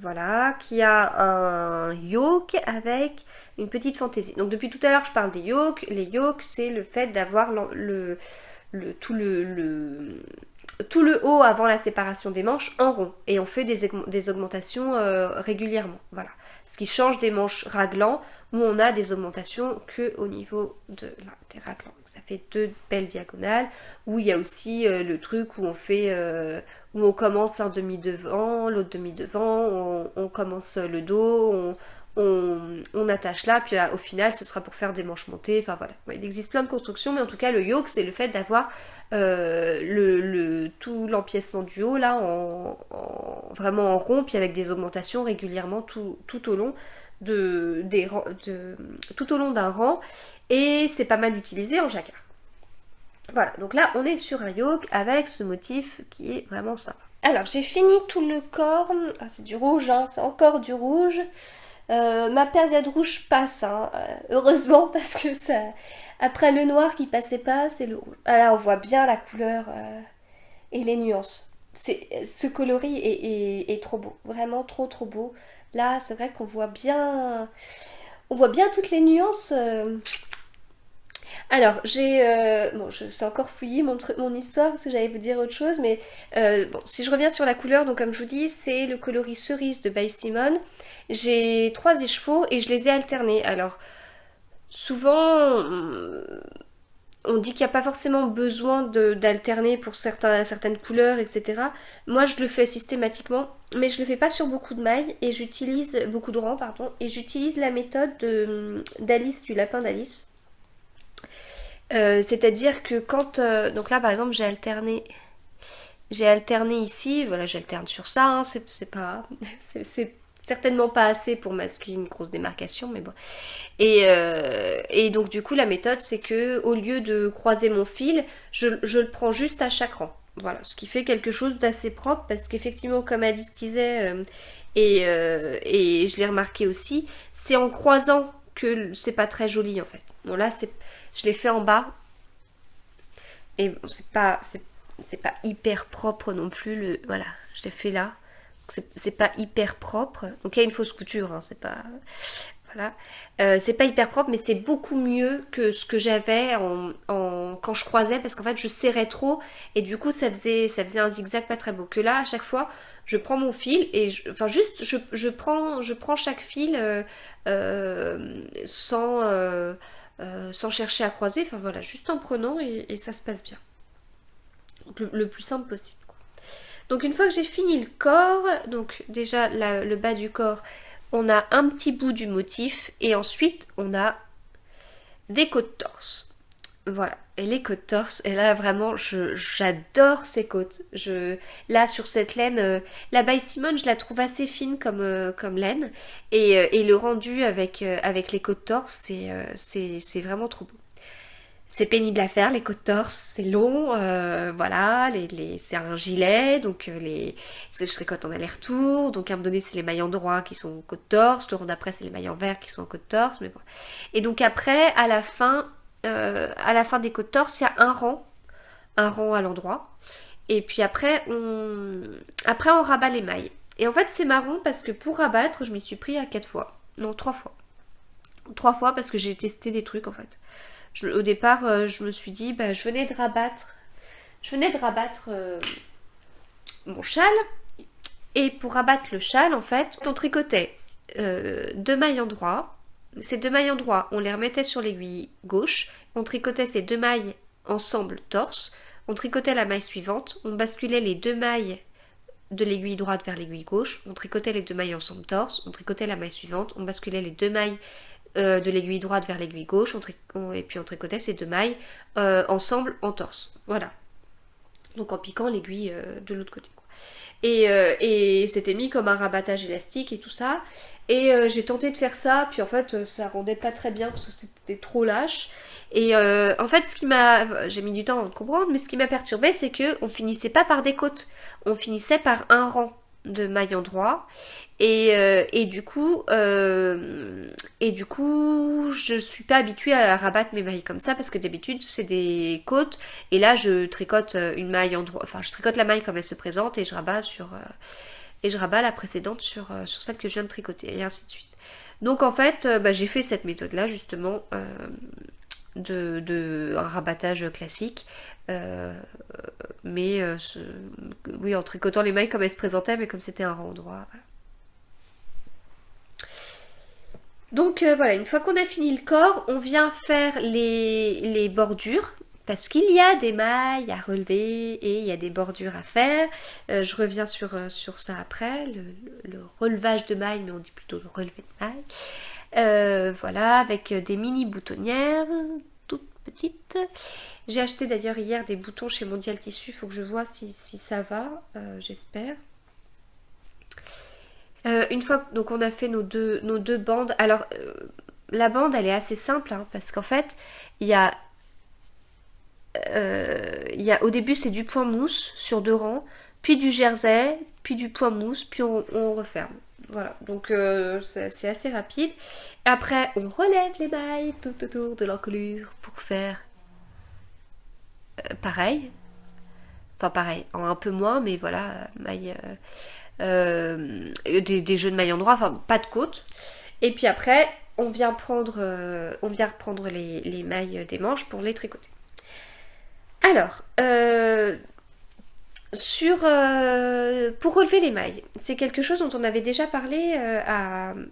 voilà, qui a un yoke avec une petite fantaisie. Donc depuis tout à l'heure je parle des yokes. Les yokes c'est le fait d'avoir tout le haut avant la séparation des manches en rond. Et on fait des augmentations régulièrement. Voilà. Ce qui change des manches raglan où on a des augmentations que au niveau des raglans. Ça fait 2 belles diagonales. Où il y a aussi le truc où on fait... où on commence un demi-devant, l'autre demi-devant, on commence le dos, on attache là, puis au final ce sera pour faire des manches montées, enfin voilà. Il existe plein de constructions, mais en tout cas le yoke c'est le fait d'avoir tout l'empiècement du haut là vraiment en rond, puis avec des augmentations régulièrement tout au long tout au long d'un rang, et c'est pas mal utilisé en jacquard. Voilà, donc là on est sur un yoke avec ce motif qui est vraiment sympa. Alors j'ai fini tout le corps, c'est du rouge, hein, c'est encore du rouge. Ma période rouge passe, hein, heureusement, parce que ça, après le noir qui passait pas, c'est le rouge. Ah là on voit bien la couleur et les nuances. Ce coloris est trop beau, vraiment trop beau. Là c'est vrai qu'on voit bien toutes les nuances. Alors, bon, je sais encore fouiller mon histoire parce que j'allais vous dire autre chose, mais bon, si je reviens sur la couleur, donc comme je vous dis, c'est le coloris cerise de By Simone. J'ai 3 écheveaux et je les ai alternés. Alors, souvent, on dit qu'il n'y a pas forcément besoin d'alterner pour certaines couleurs, etc. Moi, je le fais systématiquement, mais je le fais pas sur beaucoup de mailles et j'utilise beaucoup de rangs, pardon, et j'utilise la méthode d'Alice, du lapin d'Alice. C'est-à-dire que quand... donc là par exemple j'ai alterné ici, voilà j'alterne sur ça, hein, c'est certainement pas assez pour masquer une grosse démarcation, mais bon. Et donc du coup la méthode c'est que au lieu de croiser mon fil, je le prends juste à chaque rang. Voilà, ce qui fait quelque chose d'assez propre parce qu'effectivement comme Alice disait, et je l'ai remarqué aussi, c'est en croisant que c'est pas très joli en fait. Bon là je l'ai fait en bas. Et bon, c'est pas hyper propre non plus. Voilà, je l'ai fait là. C'est pas hyper propre. Donc il y a une fausse couture, hein, c'est pas... Voilà. C'est pas hyper propre, mais c'est beaucoup mieux que ce que j'avais quand je croisais, parce qu'en fait je serrais trop et du coup ça faisait un zigzag pas très beau. Que là, à chaque fois, je prends mon fil et je prends chaque fil sans chercher à croiser, enfin voilà, juste en prenant et ça se passe bien. Donc, le plus simple possible, quoi. Donc une fois que j'ai fini le corps, donc déjà le bas du corps, on a un petit bout du motif et ensuite on a des côtes torse. Voilà, et les côtes torse, et là vraiment j'adore ces côtes. Là sur cette laine, la By Simone je la trouve assez fine comme laine, et le rendu avec les côtes torse c'est vraiment trop beau. C'est pénible à faire les côtes torse, c'est long, voilà, c'est un gilet, donc je tricote en aller-retour, donc à un moment donné c'est les mailles endroits qui sont en côte torse, le rang d'après c'est les mailles envers qui sont en côte torse, mais bon. Et donc après, à la fin des côtes torse, il y a un rang à l'endroit, et puis après on rabat les mailles. Et en fait c'est marrant parce que pour rabattre, je m'y suis pris à 4 fois, non 3 fois. 3 fois parce que j'ai testé des trucs en fait. Au départ, je me suis dit, je venais de rabattre mon châle. Et pour rabattre le châle, en fait, on tricotait 2 mailles endroits. Ces 2 mailles endroits, on les remettait sur l'aiguille gauche. On tricotait ces 2 mailles ensemble torse. On tricotait la maille suivante. On basculait les 2 mailles de l'aiguille droite vers l'aiguille gauche. On tricotait les 2 mailles ensemble torse. On tricotait la maille suivante. On basculait les 2 mailles de l'aiguille droite vers l'aiguille gauche, et puis on tricotait ces 2 mailles ensemble en torse. Voilà. Donc en piquant l'aiguille de l'autre côté, quoi. Et c'était mis comme un rabattage élastique et tout ça. Et j'ai tenté de faire ça, puis en fait ça rendait pas très bien parce que c'était trop lâche. Et en fait j'ai mis du temps à le comprendre, mais ce qui m'a perturbée c'est qu'on finissait pas par des côtes, on finissait par un rang de mailles endroits. Et du coup, je suis pas habituée à rabattre mes mailles comme ça parce que d'habitude c'est des côtes et là je tricote une maille endroit, enfin je tricote la maille comme elle se présente et je rabats et je rabats la précédente sur celle que je viens de tricoter, et ainsi de suite. Donc en fait, j'ai fait cette méthode-là justement de un rabattage classique. Mais oui, en tricotant les mailles comme elles se présentaient, mais comme c'était un rang droit. Voilà. Donc voilà, une fois qu'on a fini le corps, on vient faire les bordures. Parce qu'il y a des mailles à relever et il y a des bordures à faire. Je reviens sur ça après, le relevage de mailles, mais on dit plutôt le relevé de mailles. Voilà, avec des mini boutonnières, toutes petites. J'ai acheté d'ailleurs hier des boutons chez Mondial Tissu, il faut que je vois si ça va, j'espère. Une fois donc on a fait nos deux bandes, alors la bande elle est assez simple hein, parce qu'en fait il y a au début c'est du point mousse sur 2 rangs, puis du jersey, puis du point mousse, puis on referme. Voilà, donc c'est assez rapide. Après on relève les mailles tout autour de l'encolure pour faire pareil. Enfin pareil, en un peu moins, mais voilà, mailles, des jeux de mailles endroit, enfin pas de côte. Et puis après, on vient reprendre les mailles des manches pour les tricoter. Alors, pour relever les mailles, c'est quelque chose dont on avait déjà parlé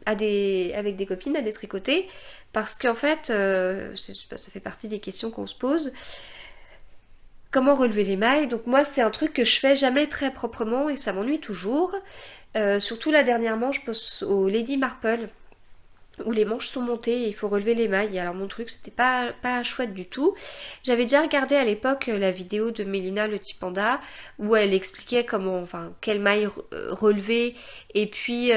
avec des copines à détricoter, parce qu'en fait, ça fait partie des questions qu'on se pose. Comment relever les mailles? Donc moi c'est un truc que je fais jamais très proprement et ça m'ennuie toujours. Surtout là dernièrement je pense au Lady Marple où les manches sont montées et il faut relever les mailles. Et alors mon truc c'était pas chouette du tout. J'avais déjà regardé à l'époque la vidéo de Mélina le petit panda où elle expliquait comment, enfin quelles mailles relever et puis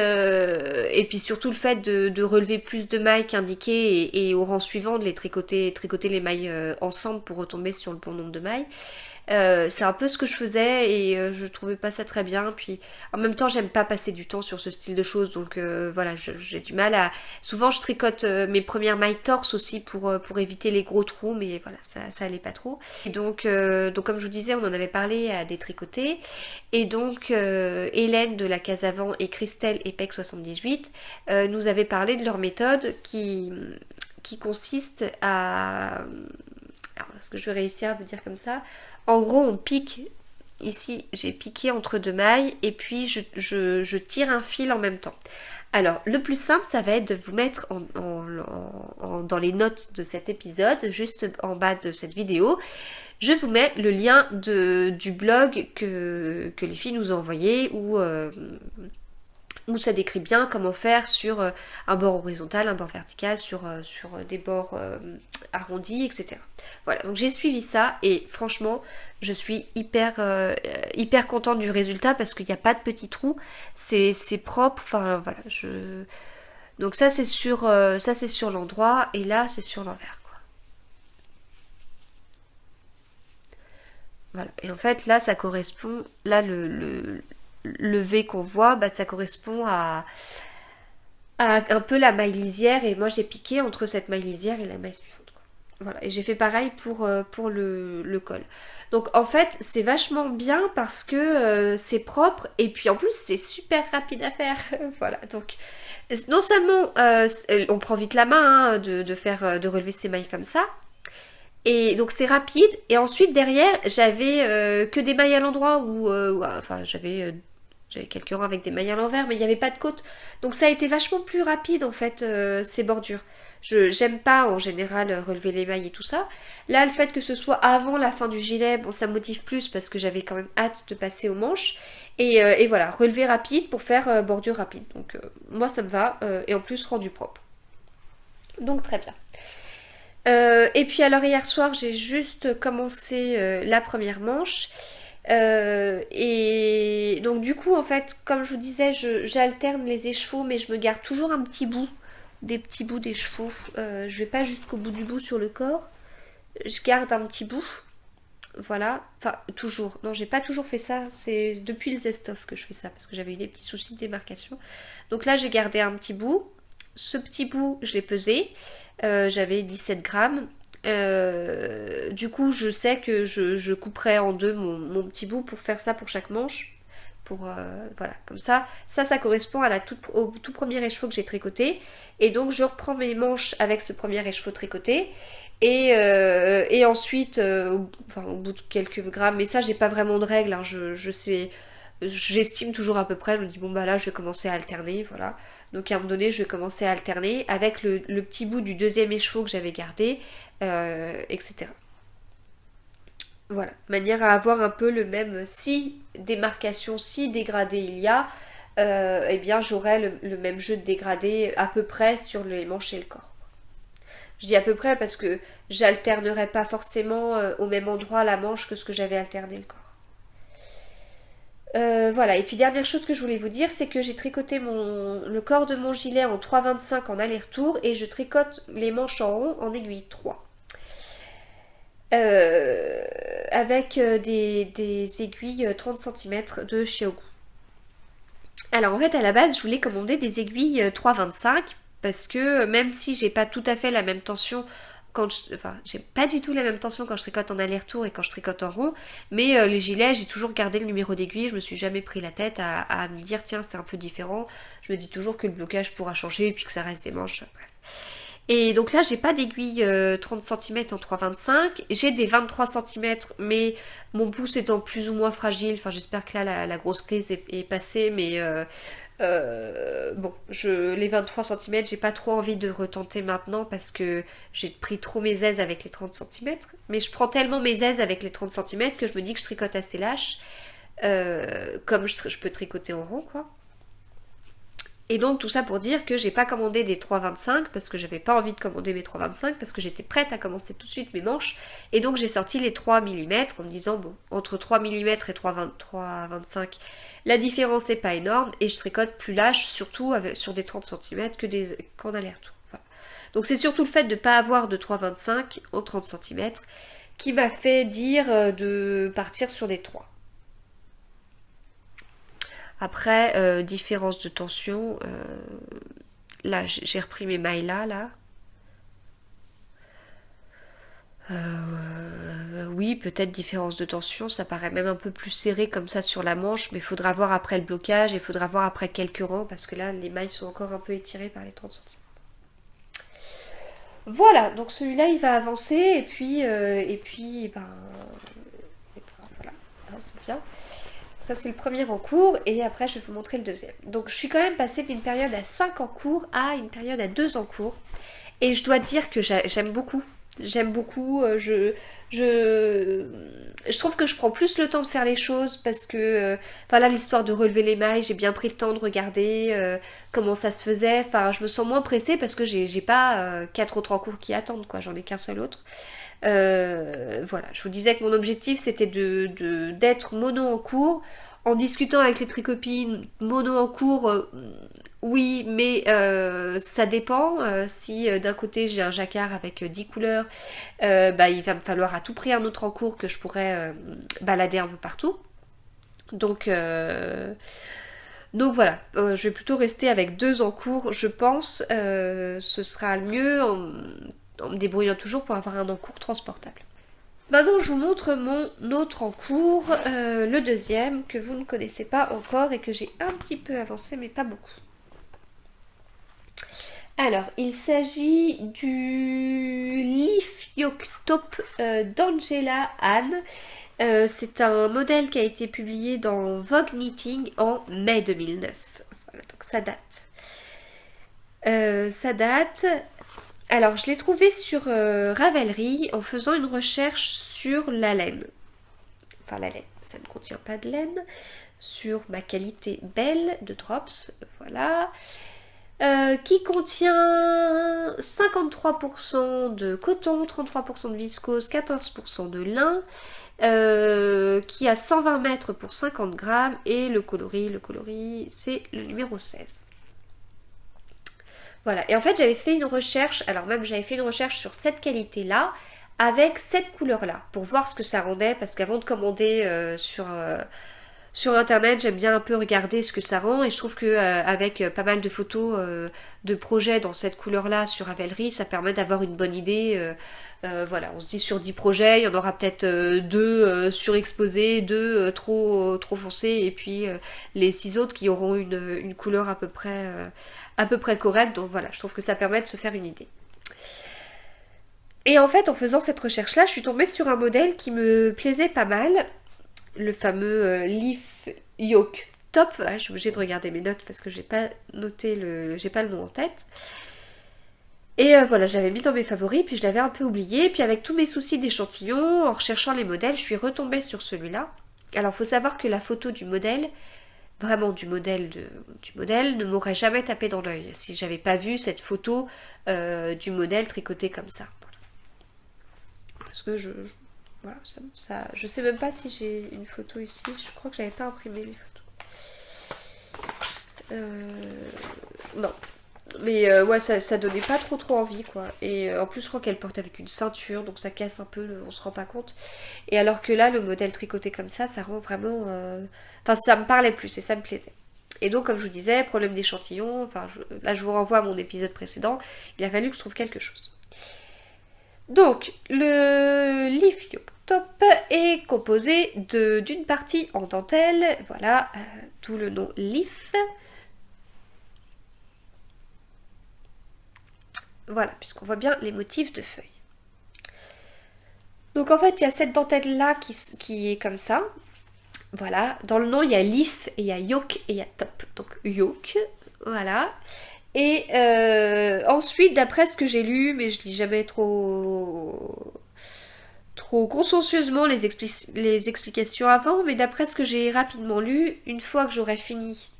surtout le fait de relever plus de mailles qu'indiqué et au rang suivant de les tricoter les mailles ensemble pour retomber sur le bon nombre de mailles. C'est un peu ce que je faisais et je trouvais pas ça très bien. Puis en même temps, j'aime pas passer du temps sur ce style de choses, donc voilà, j'ai du mal à. Souvent, je tricote mes premières mailles torse aussi pour éviter les gros trous, mais voilà, ça allait pas trop. Et donc comme je vous disais, on en avait parlé à détricoter. Et donc Hélène de la case avant et Christelle EPEC 78 nous avaient parlé de leur méthode qui consiste à. Alors, est-ce que je vais réussir à vous dire comme ça? En gros, on pique, ici j'ai piqué entre 2 mailles et puis je tire un fil en même temps. Alors, le plus simple, ça va être de vous mettre dans les notes de cet épisode, juste en bas de cette vidéo, je vous mets le lien du blog que les filles nous ont envoyé où ça décrit bien comment faire sur un bord horizontal, un bord vertical, sur des bords arrondis, etc. Voilà, donc j'ai suivi ça et franchement, je suis hyper contente du résultat parce qu'il n'y a pas de petits trous, c'est propre, enfin voilà, donc ça c'est sur l'endroit et là c'est sur l'envers, quoi. Voilà, et en fait là ça correspond, là le V qu'on voit, ça correspond à un peu la maille lisière et moi j'ai piqué entre cette maille lisière et la maille suivante, quoi. Voilà, et j'ai fait pareil pour le col. Donc en fait c'est vachement bien parce que c'est propre et puis en plus c'est super rapide à faire. Voilà, donc non seulement on prend vite la main hein, de relever ces mailles comme ça. Et donc c'est rapide et ensuite derrière j'avais que des mailles à l'endroit enfin j'avais quelques rangs avec des mailles à l'envers mais il n'y avait pas de côte. Donc ça a été vachement plus rapide en fait ces bordures. J'aime pas en général relever les mailles et tout ça. Là le fait que ce soit avant la fin du gilet, bon ça me motive plus parce que j'avais quand même hâte de passer aux manches. Et voilà, relevé rapide pour faire bordure rapide. Donc moi ça me va et en plus rendu propre. Donc très bien. Et puis alors hier soir j'ai juste commencé la première manche et donc du coup en fait comme je vous disais j'alterne les écheveaux mais je me garde toujours un petit bout, des petits bouts d'écheveaux, je vais pas jusqu'au bout du bout sur le corps, je garde un petit bout, voilà, enfin toujours, non j'ai pas toujours fait ça, c'est depuis le Zest-Off que je fais ça parce que j'avais eu des petits soucis de démarcation, donc là j'ai gardé un petit bout, ce petit bout je l'ai pesé. J'avais 17 grammes. Du coup, je sais que je couperai en deux mon petit bout pour faire ça pour chaque manche, pour voilà, comme ça correspond à au tout premier écheveau que j'ai tricoté, et donc je reprends mes manches avec ce premier écheveau tricoté, et ensuite enfin, au bout de quelques grammes, mais ça j'ai pas vraiment de règles, hein, je sais, j'estime toujours à peu près, je me dis bon bah là je vais commencer à alterner, voilà, donc à un moment donné je vais commencer à alterner avec le petit bout du deuxième écheveau que j'avais gardé, etc. Voilà, de manière à avoir un peu le même, si démarcation, si dégradé il y a, eh bien j'aurai le même jeu de dégradé à peu près sur les manches et le corps. Je dis à peu près parce que j'alternerai pas forcément au même endroit la manche que ce que j'avais alterné le corps. Voilà, et puis dernière chose que je voulais vous dire, c'est que j'ai tricoté le corps de mon gilet en 3,25 en aller-retour, et je tricote les manches en rond en aiguille 3. Avec des aiguilles 30 cm de chez Ogu. Alors en fait à la base je voulais commander des aiguilles 3,25 parce que même si j'ai pas tout à fait la même tension enfin j'ai pas du tout la même tension quand je tricote en aller-retour et quand je tricote en rond, mais les gilets j'ai toujours gardé le numéro d'aiguille, je me suis jamais pris la tête à me dire tiens c'est un peu différent, je me dis toujours que le blocage pourra changer et puis que ça reste des manches, bref. Et donc là, j'ai pas d'aiguille 30 cm en 3,25. J'ai des 23 cm, mais mon pouce étant plus ou moins fragile. Enfin, j'espère que là, la grosse crise est passée. Mais bon, les 23 cm, j'ai pas trop envie de retenter maintenant parce que j'ai pris trop mes aises avec les 30 cm. Mais je prends tellement mes aises avec les 30 cm que je me dis que je tricote assez lâche. Comme je peux tricoter en rond, quoi. Et donc tout ça pour dire que j'ai pas commandé des 3,25 parce que j'avais pas envie de commander mes 3,25 parce que j'étais prête à commencer tout de suite mes manches. Et donc j'ai sorti les 3 mm en me disant bon, entre 3 mm et 3,25 la différence est pas énorme et je tricote plus lâche, surtout sur des 30 cm qu'en aller-retour. Voilà. Donc c'est surtout le fait de ne pas avoir de 3,25 en 30 cm qui m'a fait dire de partir sur des 3. Après, différence de tension, là j'ai repris mes mailles là. Oui, peut-être différence de tension, ça paraît même un peu plus serré comme ça sur la manche, mais il faudra voir après le blocage, et il faudra voir après quelques rangs, parce que là les mailles sont encore un peu étirées par les 30 cm. Voilà, donc celui-là il va avancer, et puis ben voilà, c'est bien. Ça c'est le premier en cours et après je vais vous montrer le deuxième. Donc je suis quand même passée d'une période à 5 en cours à une période à 2 en cours. Et je dois dire que j'aime beaucoup. J'aime beaucoup. Je trouve que je prends plus le temps de faire les choses parce que voilà, l'histoire de relever les mailles, j'ai bien pris le temps de regarder comment ça se faisait. Enfin je me sens moins pressée parce que j'ai pas 4 autres en cours qui attendent, quoi. J'en ai qu'un seul autre. Voilà, je vous disais que mon objectif c'était d'être mono en cours, en discutant avec les tricopines, mono en cours, oui, mais ça dépend. Si d'un côté j'ai un jacquard avec 10 couleurs, bah, il va me falloir à tout prix un autre en cours que je pourrais balader un peu partout. Donc voilà, je vais plutôt rester avec 2 en cours, je pense. Ce sera le mieux en me débrouillant toujours pour avoir un encours transportable. Maintenant, je vous montre mon autre encours, le deuxième, que vous ne connaissez pas encore et que j'ai un petit peu avancé, mais pas beaucoup. Alors, il s'agit du Leaf Yoke Top d'Angela Anne. C'est un modèle qui a été publié dans Vogue Knitting en mai 2009. Voilà, donc ça date. Alors, je l'ai trouvé sur Ravelry en faisant une recherche sur la laine. Enfin, la laine, ça ne contient pas de laine. Sur ma qualité belle de Drops, voilà. Qui contient 53% de coton, 33% de viscose, 14% de lin. Qui a 120 mètres pour 50 grammes. Et le coloris, c'est le numéro 16. Voilà, et en fait j'avais fait une recherche, sur cette qualité-là, avec cette couleur-là, pour voir ce que ça rendait, parce qu'avant de commander sur sur internet, j'aime bien un peu regarder ce que ça rend et je trouve que avec pas mal de photos de projets dans cette couleur-là sur Ravelry, ça permet d'avoir une bonne idée. Voilà, on se dit sur 10 projets, il y en aura peut-être 2 surexposés, 2 trop foncés, et puis les 6 autres qui auront une couleur à peu près correcte. Donc voilà, je trouve que ça permet de se faire une idée. Et en fait, en faisant cette recherche-là, je suis tombée sur un modèle qui me plaisait pas mal, le fameux Leaf Yoke Top. Ah, je suis obligée de regarder mes notes parce que j'ai pas le nom en tête. Et voilà, je l'avais mis dans mes favoris, puis je l'avais un peu oublié. Puis avec tous mes soucis d'échantillon, en recherchant les modèles, je suis retombée sur celui-là. Alors, il faut savoir que la photo du modèle, vraiment du modèle, ne m'aurait jamais tapé dans l'œil si j'avais pas vu cette photo du modèle tricoté comme ça. Voilà. Parce que voilà, je sais même pas si j'ai une photo ici. Je crois que j'avais pas imprimé les photos. Non. Mais ouais, ça donnait pas trop envie, quoi. Et en plus, je crois qu'elle porte avec une ceinture, donc ça casse un peu, on se rend pas compte. Et alors que là, le modèle tricoté comme ça rend vraiment... Enfin, ça me parlait plus et ça me plaisait. Et donc, comme je vous disais, problème d'échantillon, enfin, là, je vous renvoie à mon épisode précédent, il a fallu que je trouve quelque chose. Donc, le Leaf Yoke Top est composé d'une partie en dentelle, voilà, d'où le nom Leaf. Voilà, puisqu'on voit bien les motifs de feuilles. Donc en fait, il y a cette dentelle-là qui est comme ça. Voilà, dans le nom, il y a Leaf, et il y a Yoke, et il y a Top. Donc Yoke, voilà. Et ensuite, d'après ce que j'ai lu, mais je lis jamais trop consciencieusement les explications avant, mais d'après ce que j'ai rapidement lu, une fois que j'aurai fini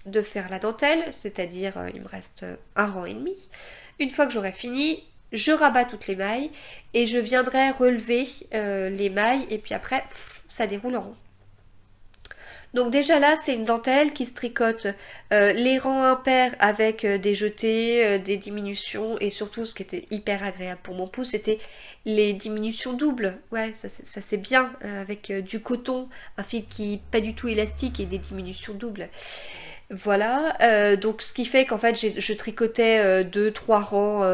de faire la dentelle, c'est-à-dire il me reste un rang et demi, une fois que j'aurai fini, je rabats toutes les mailles et je viendrai relever les mailles et puis après, ça déroule en rond. Donc déjà là, c'est une dentelle qui se tricote les rangs impairs avec des jetés, des diminutions et surtout ce qui était hyper agréable pour mon pouce, c'était les diminutions doubles. Ouais, ça c'est bien avec du coton, un fil qui n'est pas du tout élastique et des diminutions doubles. Voilà, donc ce qui fait qu'en fait je tricotais 2-3 rangs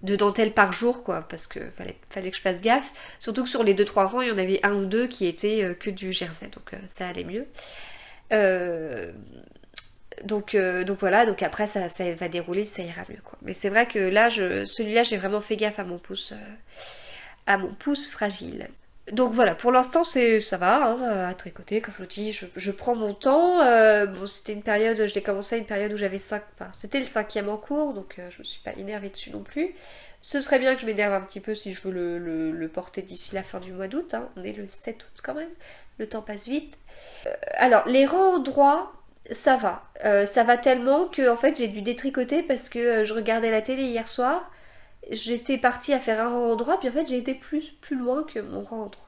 de dentelle par jour, quoi, parce que fallait que je fasse gaffe. Surtout que sur les 2-3 rangs, il y en avait 1 ou 2 qui étaient que du jersey, donc ça allait mieux. Donc voilà, donc après ça va dérouler, ça ira mieux, quoi. Mais c'est vrai que là, celui-là, j'ai vraiment fait gaffe à mon pouce fragile. Donc voilà, pour l'instant ça va, hein, à tricoter, comme je vous dis, je prends mon temps. Bon, c'était une période, je l'ai commencé à une période où j'avais c'était le 5e en cours, donc je me suis pas énervée dessus non plus. Ce serait bien que je m'énerve un petit peu si je veux le porter d'ici la fin du mois d'août, hein. On est le 7 août quand même, le temps passe vite. Alors, les rangs droits, ça va tellement que en fait j'ai dû détricoter parce que je regardais la télé hier soir. J'étais partie à faire un rang endroit, puis en fait j'ai été plus loin que mon rang endroit.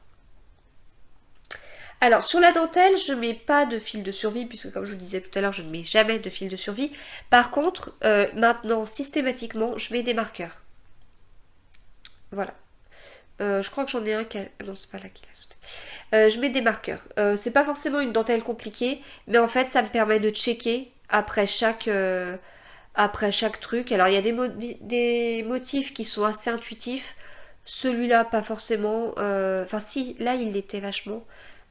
Alors sur la dentelle, je mets pas de fil de survie, puisque comme je vous disais tout à l'heure, je ne mets jamais de fil de survie. Par contre, maintenant, systématiquement, je mets des marqueurs. Voilà. Je crois que j'en ai un qui a... Non, c'est pas là qu'il a sauté. Je mets des marqueurs. C'est pas forcément une dentelle compliquée, mais en fait, ça me permet de checker après chaque truc. Alors il y a des motifs qui sont assez intuitifs, celui-là pas forcément, enfin si, là il l'était vachement,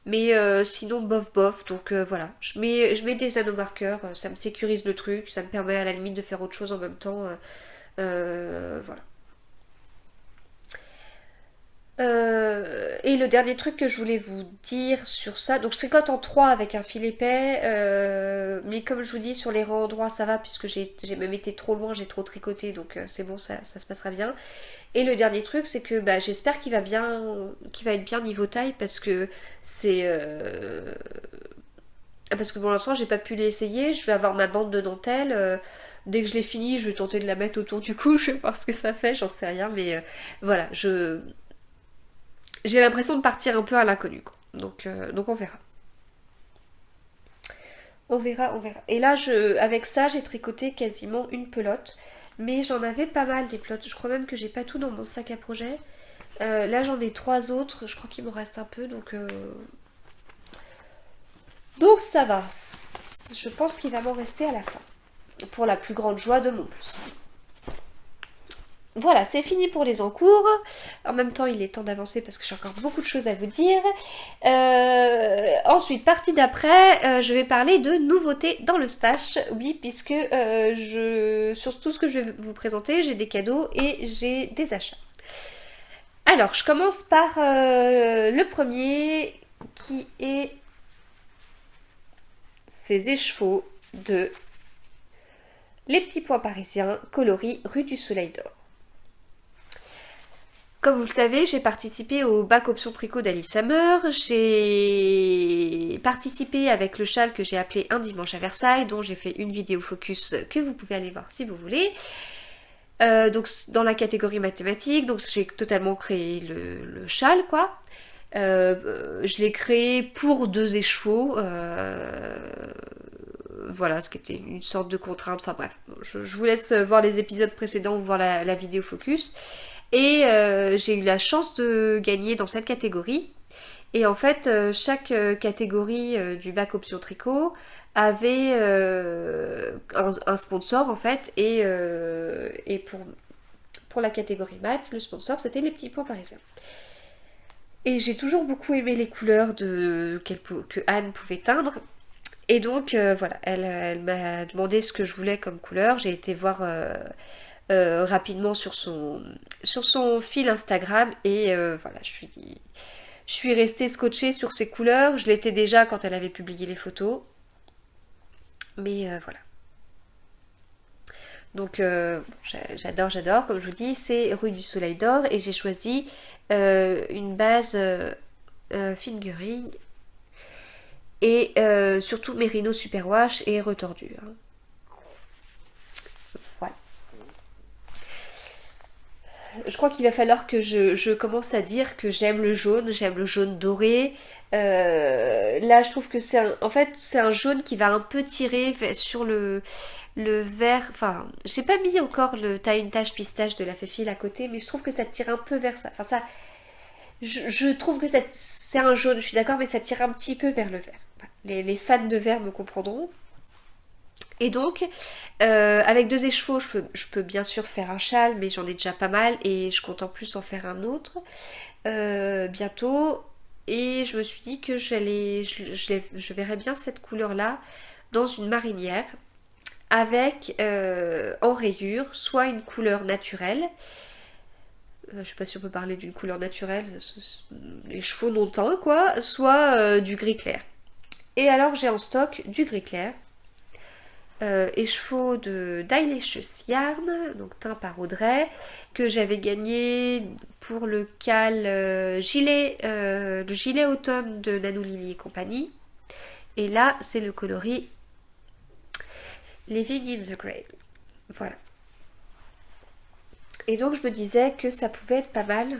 mais sinon bof, donc voilà, je mets des anneaux marqueurs, ça me sécurise le truc, ça me permet à la limite de faire autre chose en même temps, voilà. Et le dernier truc que je voulais vous dire sur ça, donc je tricote en 3 avec un fil épais, mais comme je vous dis sur les rangs endroits ça va puisque j'ai même été trop loin, j'ai trop tricoté, donc c'est bon, ça se passera bien. Et le dernier truc c'est que j'espère qu'il va être bien niveau taille parce que parce que pour l'instant j'ai pas pu l'essayer, je vais avoir ma bande de dentelle. Dès que je l'ai fini, je vais tenter de la mettre autour du cou, je vais voir ce que ça fait, j'en sais rien, mais voilà, j'ai l'impression de partir un peu à l'inconnu, quoi. Donc on verra. On verra. Et là, avec ça, j'ai tricoté quasiment une pelote. Mais j'en avais pas mal des pelotes. Je crois même que j'ai pas tout dans mon sac à projet. Là, j'en ai 3 autres. Je crois qu'il m'en reste un peu. Donc Donc ça va, je pense qu'il va m'en rester à la fin, pour la plus grande joie de mon pouce. Voilà, c'est fini pour les encours. En même temps, il est temps d'avancer parce que j'ai encore beaucoup de choses à vous dire. Ensuite, partie d'après, je vais parler de nouveautés dans le stash. Oui, puisque sur tout ce que je vais vous présenter, j'ai des cadeaux et j'ai des achats. Alors, je commence par le premier qui est ces écheveaux de Les Petits Points Parisiens, coloris rue du Soleil d'Or. Comme vous le savez, j'ai participé au bac option tricot d'Alice Summer. J'ai participé avec le châle que j'ai appelé Un dimanche à Versailles, dont j'ai fait une vidéo focus que vous pouvez aller voir si vous voulez. Donc dans la catégorie mathématiques, donc j'ai totalement créé le châle, quoi. Je l'ai créé pour 2 écheveaux. Voilà, ce qui était une sorte de contrainte. Enfin bref, je vous laisse voir les épisodes précédents ou voir la vidéo focus. Et j'ai eu la chance de gagner dans cette catégorie. Et en fait, chaque catégorie du bac option tricot avait un sponsor en fait. Et pour la catégorie maths, le sponsor c'était Les Petits Points Parisiens. Et j'ai toujours beaucoup aimé les couleurs que Anne pouvait teindre. Et donc voilà, elle m'a demandé ce que je voulais comme couleur. J'ai été voir rapidement sur son fil Instagram et voilà, je suis restée scotchée sur ses couleurs. Je l'étais déjà quand elle avait publié les photos, mais voilà. Donc j'adore, comme je vous dis, c'est rue du Soleil d'Or et j'ai choisi une base fingering et surtout Merino Superwash et retordu. Hein. Voilà. Je crois qu'il va falloir que je commence à dire que j'aime le jaune doré. Là, je trouve que en fait, c'est un jaune qui va un peu tirer sur le vert. Enfin, j'ai pas mis encore le taille une tache pistache de la Féfile à côté, mais je trouve que ça tire un peu vers ça. Enfin, ça, je trouve que c'est un jaune, je suis d'accord, mais ça tire un petit peu vers le vert. Enfin, les fans de vert me comprendront. Et donc, avec 2 écheveaux, je peux bien sûr faire un châle, mais j'en ai déjà pas mal et je compte en plus en faire un autre bientôt. Et je me suis dit que je verrais bien cette couleur-là dans une marinière avec en rayure soit une couleur naturelle. Je sais pas si on peut parler d'une couleur naturelle, les chevaux n'ont teint quoi, soit du gris clair. Et alors j'ai en stock du gris clair. Écheveau de Dailicious Yarn, donc teint par Audrey, que j'avais gagné pour le gilet, le gilet automne de Nanou Lily et compagnie. Et là, c'est le coloris Living in the Grey. Voilà. Et donc, je me disais que ça pouvait être pas mal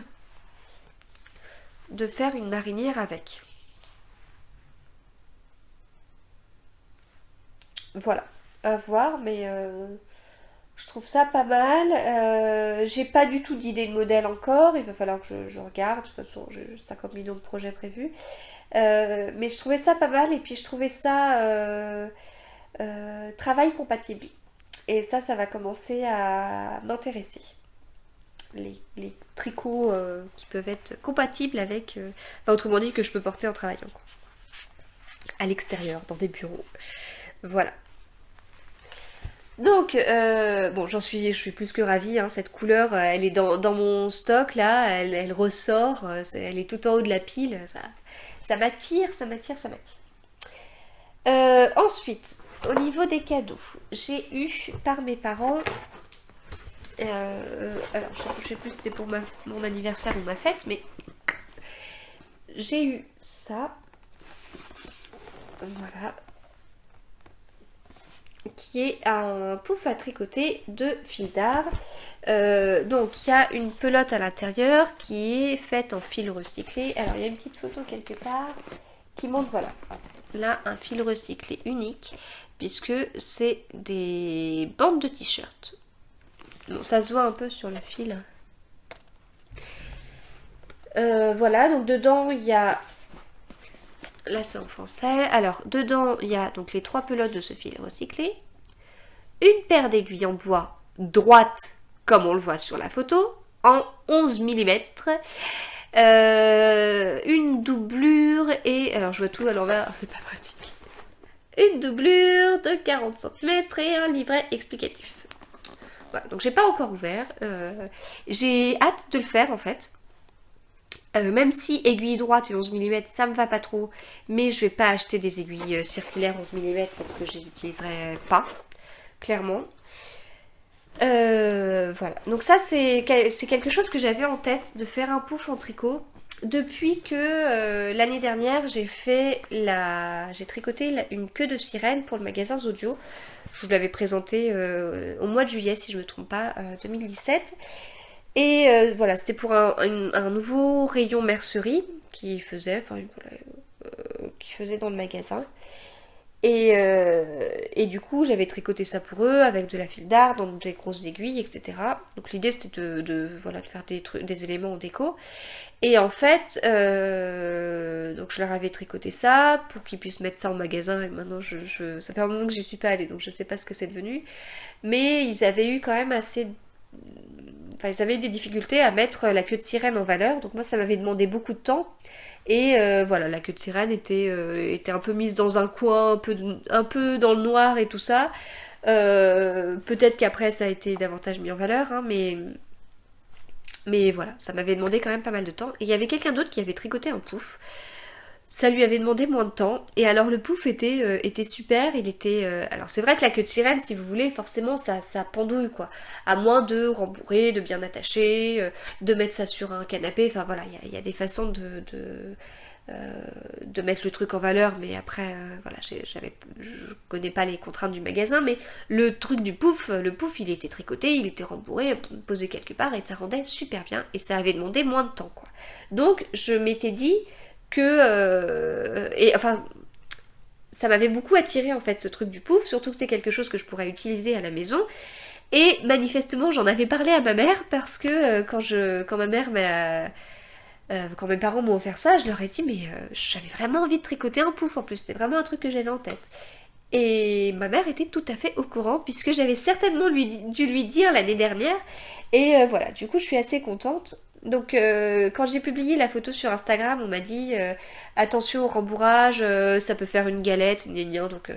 de faire une marinière avec. Voilà. À voir, mais je trouve ça pas mal. J'ai pas du tout d'idée de modèle encore, il va falloir que je regarde. De toute façon, j'ai 50 millions de projets prévus. Mais je trouvais ça pas mal et puis je trouvais ça travail compatible. Et ça va commencer à m'intéresser. Les tricots qui peuvent être compatibles avec... Enfin, autrement dit, que je peux porter en travaillant. Quoi. À l'extérieur, dans des bureaux. Voilà. Donc, bon, je suis plus que ravie, hein, cette couleur, elle est dans mon stock, là, elle ressort, elle est tout en haut de la pile, ça m'attire. Ensuite, au niveau des cadeaux, j'ai eu par mes parents, alors je sais plus si c'était pour mon anniversaire ou ma fête, mais j'ai eu ça, voilà, qui est un pouf à tricoter de fil d'art. Donc il y a une pelote à l'intérieur qui est faite en fil recyclé. Alors il y a une petite photo quelque part qui montre, voilà, là un fil recyclé unique puisque c'est des bandes de t-shirt. Bon, ça se voit un peu sur le fil. Voilà, donc dedans il y a là c'est en français. Alors dedans il y a donc les 3 pelotes de ce fil recyclé, une paire d'aiguilles en bois droite comme on le voit sur la photo, en 11 mm, une doublure et... alors je vois tout à l'envers, c'est pas pratique. Une doublure de 40 cm et un livret explicatif. Voilà, donc j'ai pas encore ouvert, j'ai hâte de le faire en fait. Même si aiguille droite et 11 mm ça me va pas trop, mais je vais pas acheter des aiguilles circulaires 11 mm parce que je les utiliserai pas, clairement. Voilà, donc ça c'est quelque chose que j'avais en tête, de faire un pouf en tricot. Depuis que l'année dernière j'ai tricoté une queue de sirène pour le magasin Zodio. Je vous l'avais présenté au mois de juillet si je me trompe pas, 2017. Et voilà, c'était pour un nouveau rayon mercerie qui faisait dans le magasin. Et du coup, j'avais tricoté ça pour eux avec de la fil d'art, dans des grosses aiguilles, etc. Donc l'idée c'était de faire des éléments en déco. Et en fait, donc je leur avais tricoté ça pour qu'ils puissent mettre ça en magasin. Et maintenant, ça fait un moment que j'y suis pas allée, donc je sais pas ce que c'est devenu. Mais ils avaient eu quand même ils avaient eu des difficultés à mettre la queue de sirène en valeur. Donc moi, ça m'avait demandé beaucoup de temps. Et voilà, la queue de sirène était un peu mise dans un coin, un peu dans le noir et tout ça. Peut-être qu'après ça a été davantage mis en valeur, hein, mais voilà, ça m'avait demandé quand même pas mal de temps. Et il y avait quelqu'un d'autre qui avait tricoté un pouf. Ça lui avait demandé moins de temps. Et alors le pouf était super. Alors c'est vrai que la queue de sirène, si vous voulez, forcément ça pendouille quoi. À moins de rembourrer, de bien attacher, de mettre ça sur un canapé. Enfin voilà, il y a des façons de mettre le truc en valeur. Mais après, voilà, je connais pas les contraintes du magasin. Mais le truc du pouf, le pouf il était tricoté, il était rembourré, posé quelque part. Et ça rendait super bien. Et ça avait demandé moins de temps quoi. Donc je m'étais dit... ça m'avait beaucoup attiré en fait ce truc du pouf, surtout que c'est quelque chose que je pourrais utiliser à la maison. Et manifestement j'en avais parlé à ma mère parce que quand mes parents m'ont offert ça, je leur ai dit mais j'avais vraiment envie de tricoter un pouf en plus, c'est vraiment un truc que j'avais en tête. Et ma mère était tout à fait au courant puisque j'avais certainement dû lui dire l'année dernière. Et voilà, du coup je suis assez contente. Donc quand j'ai publié la photo sur Instagram, on m'a dit attention au rembourrage, ça peut faire une galette, donc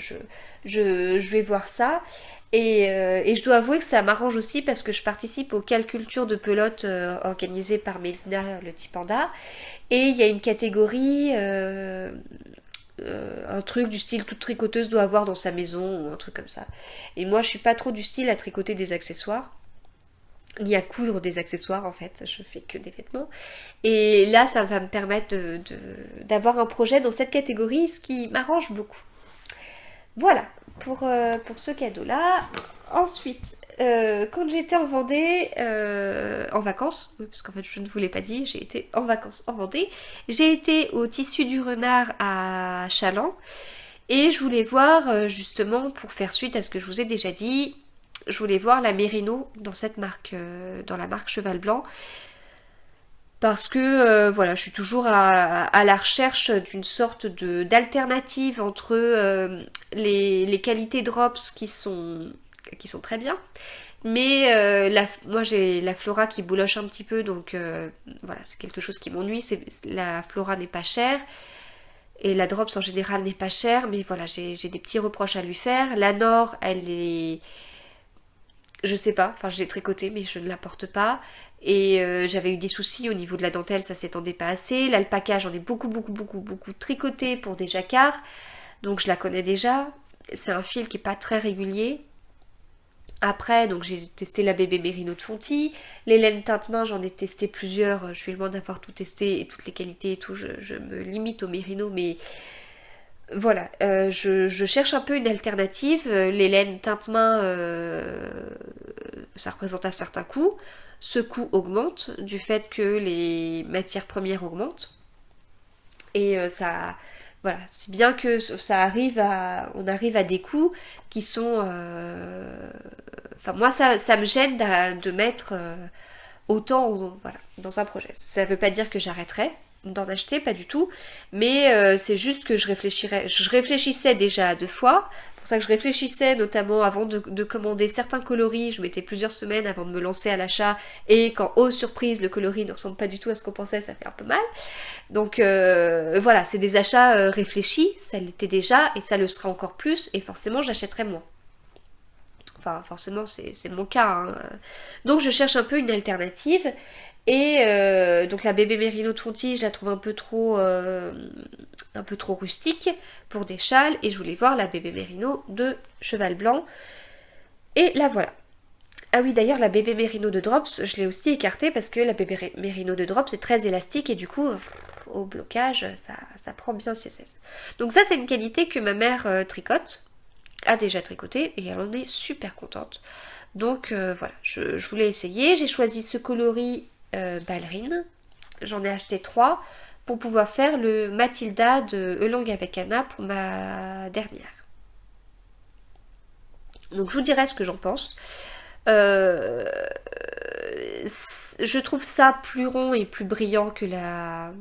je vais voir ça. Et je dois avouer que ça m'arrange aussi parce que je participe aux calcultures de pelotes organisées par Mélina le petit panda. Et il y a une catégorie, un truc du style toute tricoteuse doit avoir dans sa maison ou un truc comme ça. Et moi je suis pas trop du style à tricoter des accessoires. Ni à coudre des accessoires en fait, je fais que des vêtements. Et là ça va me permettre d'avoir un projet dans cette catégorie, ce qui m'arrange beaucoup. Voilà, pour ce cadeau-là. Ensuite, quand j'étais en Vendée, en vacances, parce qu'en fait je ne vous l'ai pas dit, j'ai été en vacances en Vendée, j'ai été au Tissu du Renard à Chaland, et je voulais voir justement, pour faire suite à ce que je vous ai déjà dit, je voulais voir la Mérino dans cette marque, dans la marque Cheval Blanc. Parce que voilà, je suis toujours à la recherche d'une sorte d'alternative entre les qualités drops qui sont très bien. Mais moi j'ai la Flora qui bouloche un petit peu, donc voilà, c'est quelque chose qui m'ennuie. La Flora n'est pas chère. Et la drops en général n'est pas chère, mais voilà, j'ai des petits reproches à lui faire. La Nord, elle est... Je sais pas, enfin je l'ai tricotée mais je ne la porte pas. Et j'avais eu des soucis au niveau de la dentelle, ça s'étendait pas assez. L'alpaca, j'en ai beaucoup tricoté pour des jacquards. Donc je la connais déjà. C'est un fil qui est pas très régulier. Après, donc j'ai testé la bébé Mérino de Fonty. Les laines teinte-main, j'en ai testé plusieurs. Je suis loin d'avoir tout testé et toutes les qualités et tout. Je me limite au Mérino, mais... Voilà, je cherche un peu une alternative. Les laines teinte-main, ça représente un certain coût. Ce coût augmente du fait que les matières premières augmentent. Et ça, voilà, c'est bien que on arrive à des coûts qui sont... Enfin, moi, ça me gêne de mettre autant voilà, dans un projet. Ça ne veut pas dire que j'arrêterai. d'en acheter, pas du tout, mais c'est juste que je réfléchissais déjà à 2 fois. C'est pour ça que je réfléchissais notamment avant de commander certains coloris, je mettais plusieurs semaines avant de me lancer à l'achat, et quand, oh surprise, le coloris ne ressemble pas du tout à ce qu'on pensait, ça fait un peu mal. Donc voilà, c'est des achats réfléchis, ça l'était déjà, et ça le sera encore plus, et forcément j'achèterai moins. Enfin, forcément, c'est mon cas, hein. Donc je cherche un peu une alternative. Et donc la bébé Mérino de Fonty, je la trouve un peu trop rustique pour des châles. Et je voulais voir la bébé Mérino de Cheval Blanc. Et la voilà. Ah oui, d'ailleurs, la bébé Mérino de Drops, je l'ai aussi écartée parce que la bébé Mérino de Drops est très élastique et du coup, au blocage, ça prend bien ses aises. Donc ça, c'est une qualité que ma mère tricote, a déjà tricoté et elle en est super contente. Donc voilà, je voulais essayer. J'ai choisi ce coloris ballerine. J'en ai acheté 3 pour pouvoir faire le Mathilda de Elang avec Anna pour ma dernière. Donc je vous dirai ce que j'en pense. Je trouve ça plus rond et plus brillant que la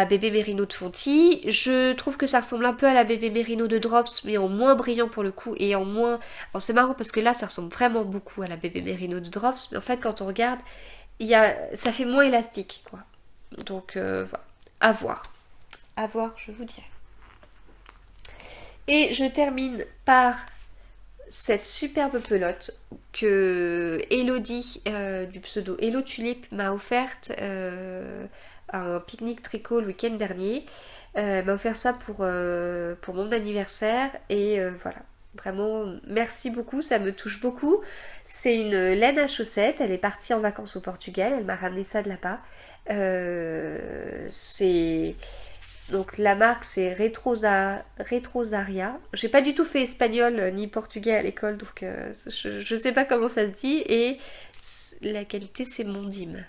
bébé Mérino de Fonty. Je trouve que ça ressemble un peu à la bébé Mérino de Drops, mais en moins brillant pour le coup, et en moins... Alors c'est marrant parce que là, ça ressemble vraiment beaucoup à la bébé Mérino de Drops, mais en fait, quand on regarde, ça fait moins élastique, quoi. Donc, voilà. À voir. À voir, je vous dirai. Et je termine par cette superbe pelote que Elodie, du pseudo Hello Tulip, m'a offerte... un pique-nique tricot le week-end dernier. Elle m'a offert ça pour mon anniversaire et voilà. Vraiment, merci beaucoup, ça me touche beaucoup. C'est une laine à chaussettes, elle est partie en vacances au Portugal, elle m'a ramené ça de là-bas. Donc la marque c'est Retrosaria. J'ai pas du tout fait espagnol ni portugais à l'école, donc je sais pas comment ça se dit. Et la qualité c'est Mondim.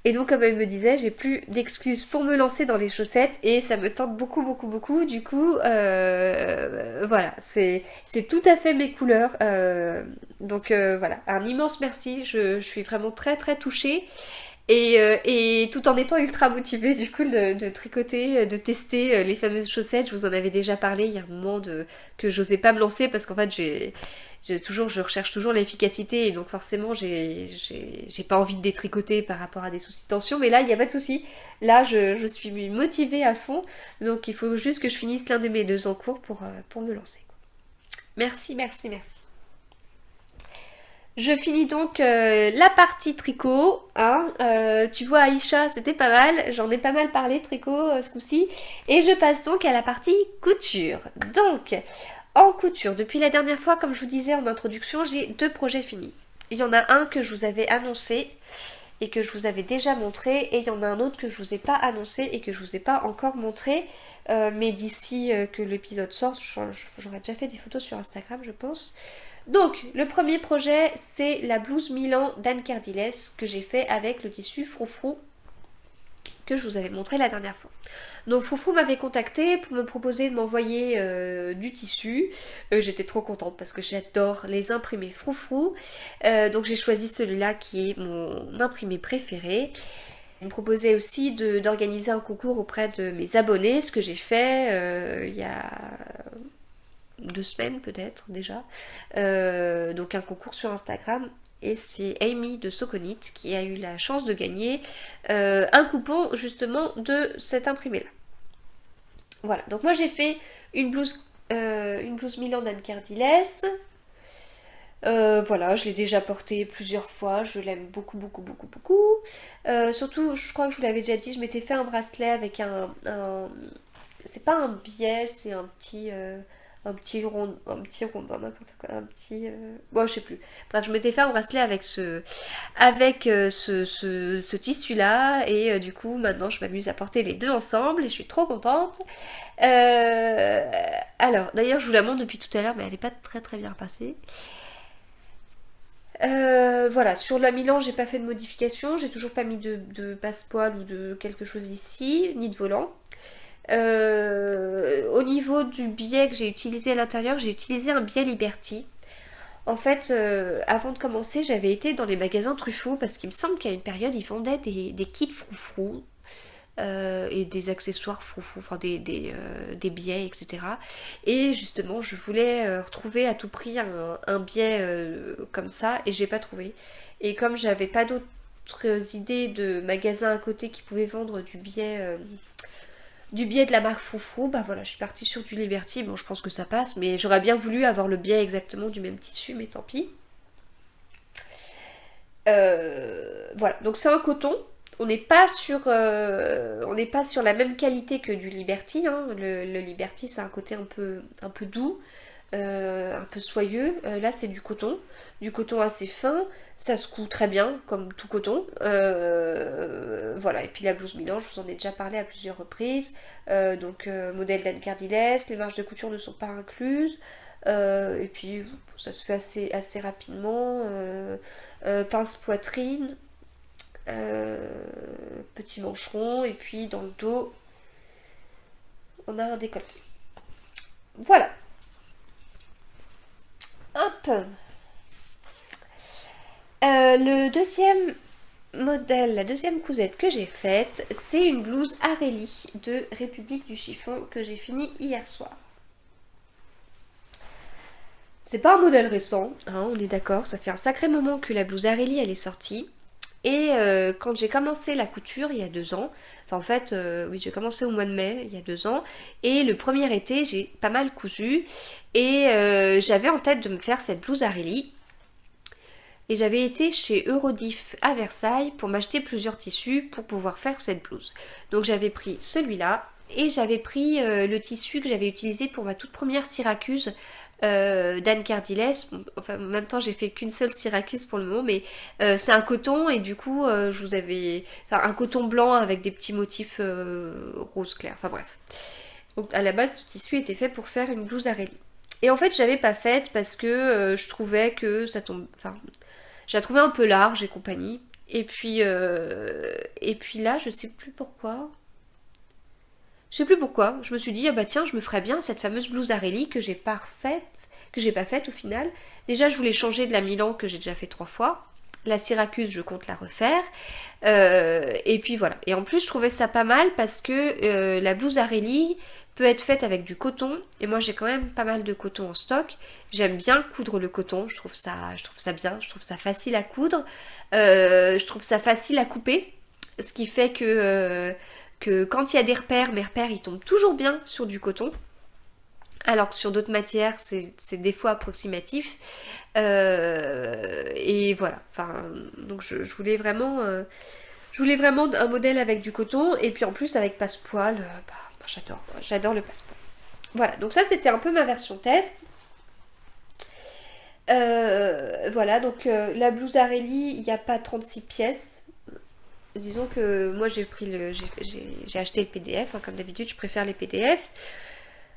Et donc comme elle me disait, j'ai plus d'excuses pour me lancer dans les chaussettes et ça me tente beaucoup beaucoup beaucoup. Du coup, voilà, c'est tout à fait mes couleurs. Donc voilà, un immense merci, je suis vraiment très très touchée. Et tout en étant ultra motivée du coup de tricoter, de tester les fameuses chaussettes. Je vous en avais déjà parlé il y a un moment que j'osais pas me lancer parce qu'en fait je recherche toujours l'efficacité et donc forcément j'ai pas envie de détricoter par rapport à des soucis de tension, mais là il n'y a pas de souci. Là je suis motivée à fond, donc il faut juste que je finisse l'un de mes 2 en cours pour me lancer. Merci, merci, merci. Je finis donc la partie tricot, hein. Tu vois Aïcha, c'était pas mal, j'en ai pas mal parlé tricot ce coup-ci, et je passe donc à la partie couture. Donc, en couture, depuis la dernière fois, comme je vous disais en introduction, j'ai 2 projets finis. Il y en a un que je vous avais annoncé et que je vous avais déjà montré, et il y en a un autre que je vous ai pas annoncé et que je vous ai pas encore montré, mais d'ici que l'épisode sorte, j'aurais déjà fait des photos sur Instagram je pense. Donc, le premier projet, c'est la blouse Milan d'Anne Cardiles que j'ai fait avec le tissu Froufrou que je vous avais montré la dernière fois. Donc Froufrou m'avait contacté pour me proposer de m'envoyer du tissu. J'étais trop contente parce que j'adore les imprimés Froufrou. Donc j'ai choisi celui-là qui est mon imprimé préféré. Il me proposait aussi d'organiser un concours auprès de mes abonnés, ce que j'ai fait il y a 2 semaines peut-être déjà. Donc un concours sur Instagram. Et c'est Amy de Soconit qui a eu la chance de gagner un coupon justement de cet imprimé là. Voilà, donc moi j'ai fait une blouse Milan d'Anne Cardiles. Voilà, je l'ai déjà portée plusieurs fois, je l'aime beaucoup beaucoup beaucoup beaucoup. Surtout, je crois que je vous l'avais déjà dit, je m'étais fait un bracelet avec un c'est pas un biais, c'est un petit rond, n'importe quoi, bon je sais plus. Bref, je m'étais fait un bracelet avec ce tissu là et du coup maintenant je m'amuse à porter les 2 ensemble et je suis trop contente. Alors d'ailleurs je vous la montre depuis tout à l'heure mais elle n'est pas très très bien passée. Voilà, sur la Milan j'ai pas fait de modification, j'ai toujours pas mis de passe-poil ou de quelque chose ici, ni de volant. Au niveau du biais que j'ai utilisé à l'intérieur, j'ai utilisé un biais Liberty. En fait, avant de commencer, j'avais été dans les magasins Truffaut parce qu'il me semble qu'à une période, ils vendaient des kits froufrou et des accessoires froufrou, enfin des biais, etc. Et justement, je voulais retrouver à tout prix un biais comme ça et j'ai pas trouvé. Et comme j'avais pas d'autres idées de magasins à côté qui pouvaient vendre du biais de la marque Froufrou, bah voilà, je suis partie sur du Liberty. Bon, je pense que ça passe, mais j'aurais bien voulu avoir le biais exactement du même tissu, mais tant pis. Voilà, donc c'est un coton. On n'est pas sur la même qualité que du Liberty, hein. Le Liberty, c'est un côté un peu doux, un peu soyeux. Là, c'est du coton assez fin. Ça se coud très bien, comme tout coton. Voilà, et puis la blouse Milan, je vous en ai déjà parlé à plusieurs reprises. Modèle d'Anne Cardilès, les marges de couture ne sont pas incluses. Et puis, ça se fait assez rapidement. Pince poitrine, petit mancheron, et puis dans le dos, on a un décolleté. Voilà. Hop. Le deuxième modèle, la deuxième cousette que j'ai faite, c'est une blouse Areli de République du Chiffon que j'ai fini hier soir. C'est pas un modèle récent, hein, on est d'accord, ça fait un sacré moment que la blouse Areli elle est sortie. Et quand j'ai commencé la couture il y a 2 ans, enfin en fait, oui, j'ai commencé au mois de mai il y a 2 ans, et le premier été j'ai pas mal cousu, et j'avais en tête de me faire cette blouse Areli. Et j'avais été chez Eurodif à Versailles pour m'acheter plusieurs tissus pour pouvoir faire cette blouse. Donc j'avais pris celui-là et j'avais pris le tissu que j'avais utilisé pour ma toute première Syracuse d'Anne Cardilès. Enfin, en même temps, j'ai fait qu'une seule Syracuse pour le moment, mais c'est un coton et du coup, je vous avais... Enfin, un coton blanc avec des petits motifs rose clair. Enfin bref. Donc à la base, ce tissu était fait pour faire une blouse Areli. Et en fait, je l'avais pas faite parce que je trouvais que ça tombe... Enfin, je la trouvais un peu large et compagnie. Et puis là, je sais plus pourquoi. Je me suis dit, ah bah tiens, je me ferais bien cette fameuse blouse Areli que j'ai pas faite au final. Déjà, je voulais changer de la Milan que j'ai déjà fait 3 fois. La Syracuse, je compte la refaire. Et puis voilà. Et en plus, je trouvais ça pas mal parce que la blouse Areli peut être faite avec du coton. Et moi, j'ai quand même pas mal de coton en stock. J'aime bien coudre le coton. Je trouve ça bien. Je trouve ça facile à coudre. Je trouve ça facile à couper. Ce qui fait que quand il y a des repères, mes repères, ils tombent toujours bien sur du coton. Alors que sur d'autres matières, c'est des fois approximatif. Et voilà. Enfin, donc je voulais vraiment un modèle avec du coton. Et puis en plus, avec passepoil, j'adore le passepoil. Voilà, donc ça c'était un peu ma version test. Voilà, donc la blouse Areli, il n'y a pas 36 pièces. Disons que moi j'ai acheté le PDF, hein, comme d'habitude je préfère les PDF.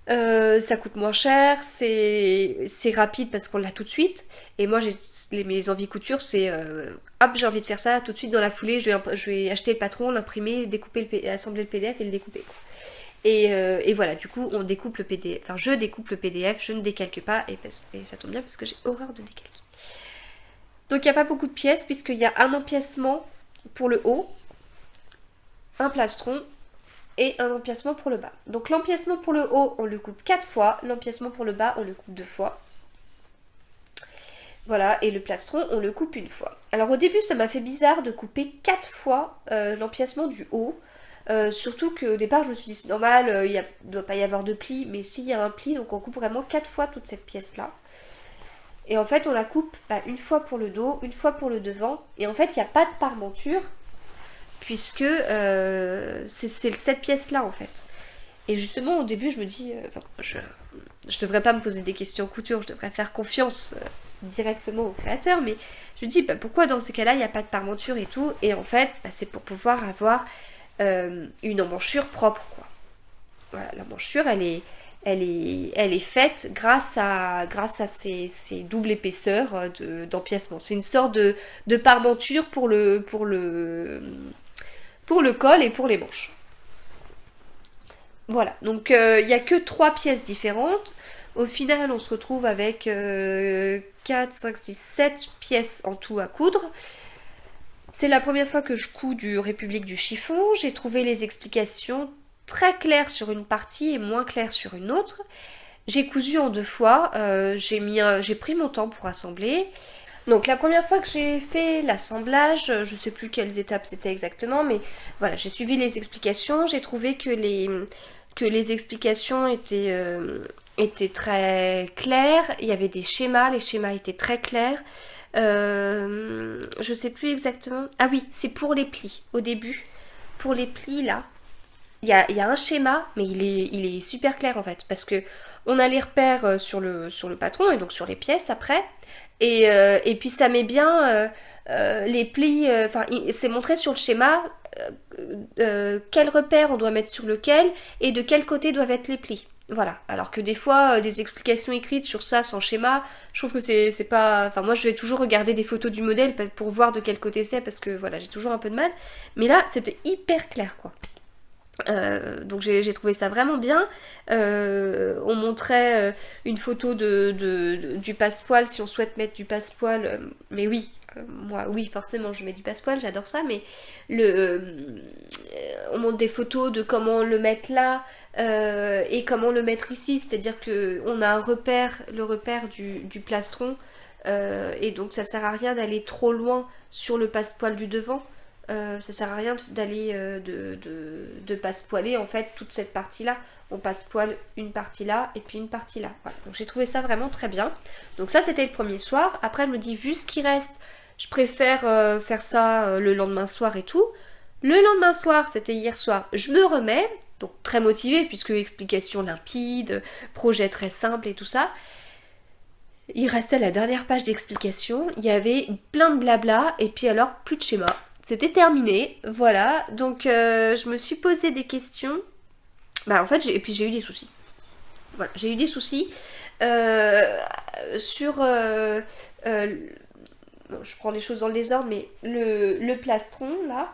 Ça coûte moins cher, c'est rapide parce qu'on l'a tout de suite. Et moi mes envies couture c'est hop, j'ai envie de faire ça tout de suite dans la foulée, je vais acheter le patron, l'imprimer, assembler le PDF et le découper. Et voilà, du coup on découpe le PDF, enfin je découpe le PDF, je ne décalque pas et ça tombe bien parce que j'ai horreur de décalquer. Donc il n'y a pas beaucoup de pièces puisqu'il y a un empiècement pour le haut, un plastron et un empiècement pour le bas. Donc l'empiècement pour le haut, on le coupe 4 fois, l'empiècement pour le bas, on le coupe 2 fois. Voilà, et le plastron, on le coupe 1 fois. Alors au début, ça m'a fait bizarre de couper 4 fois l'empiècement du haut. Surtout qu'au départ, je me suis dit, c'est normal, il ne doit pas y avoir de pli, mais s'il y a un pli, donc on coupe vraiment 4 fois toute cette pièce-là. Et en fait, on la coupe 1 fois pour le dos, 1 fois pour le devant. Et en fait, il n'y a pas de parmenture, puisque c'est cette pièce-là, en fait. Et justement, au début, je me dis, je devrais pas me poser des questions couture, je devrais faire confiance directement au créateur, mais je me dis, pourquoi dans ces cas-là, il n'y a pas de parmenture et tout. Et en fait, c'est pour pouvoir avoir une emmanchure propre, quoi. Voilà, l'emmanchure, elle est faite grâce à ces doubles épaisseurs d'empiècement. C'est une sorte de parmenture pour le col et pour les manches. Voilà, donc il n'y a que 3 pièces différentes. Au final, on se retrouve avec 4, 5, 6, 7 pièces en tout à coudre. C'est la première fois que je couds du République du chiffon. J'ai trouvé les explications très claires sur une partie et moins claires sur une autre. J'ai cousu en 2 fois, j'ai pris mon temps pour assembler. Donc la première fois que j'ai fait l'assemblage, je sais plus quelles étapes c'était exactement, mais voilà, j'ai suivi les explications, j'ai trouvé que les explications étaient très claires, il y avait des schémas, les schémas étaient très clairs. Je sais plus exactement. Ah oui, c'est pour les plis, au début. Pour les plis là, il y a un schéma, mais il est super clair en fait, parce que on a les repères sur le patron et donc sur les pièces après. Et puis ça met bien les plis, enfin c'est montré sur le schéma quel repère on doit mettre sur lequel et de quel côté doivent être les plis. Voilà, alors que des fois, des explications écrites sur ça sans schéma, je trouve que c'est pas... Enfin moi je vais toujours regarder des photos du modèle pour voir de quel côté c'est parce que voilà, j'ai toujours un peu de mal. Mais là, c'était hyper clair quoi. Donc j'ai trouvé ça vraiment bien. On montrait une photo du passepoil si on souhaite mettre du passepoil. Mais oui, moi oui forcément je mets du passepoil, j'adore ça. Mais on montre des photos de comment le mettre là et comment le mettre ici. C'est-à-dire qu'on a un repère, le repère du plastron. Et donc ça sert à rien d'aller trop loin sur le passepoil du devant. Ça sert à rien d'aller de passepoiler en fait toute cette partie là. On passepoile une partie là et puis une partie là. Voilà. Donc j'ai trouvé ça vraiment très bien. Donc ça c'était le premier soir. Après je me dis vu ce qui reste, je préfère faire ça le lendemain soir et tout. Le lendemain soir, c'était hier soir, je me remets. Donc très motivée puisque explication limpide, projet très simple et tout ça. Il restait la dernière page d'explication. Il y avait plein de blabla et puis alors plus de schéma. C'était terminé, voilà, donc je me suis posé des questions. Bah en fait, et puis j'ai eu des soucis. Voilà, j'ai eu des soucis sur... bon, je prends les choses dans le désordre, mais le plastron, là,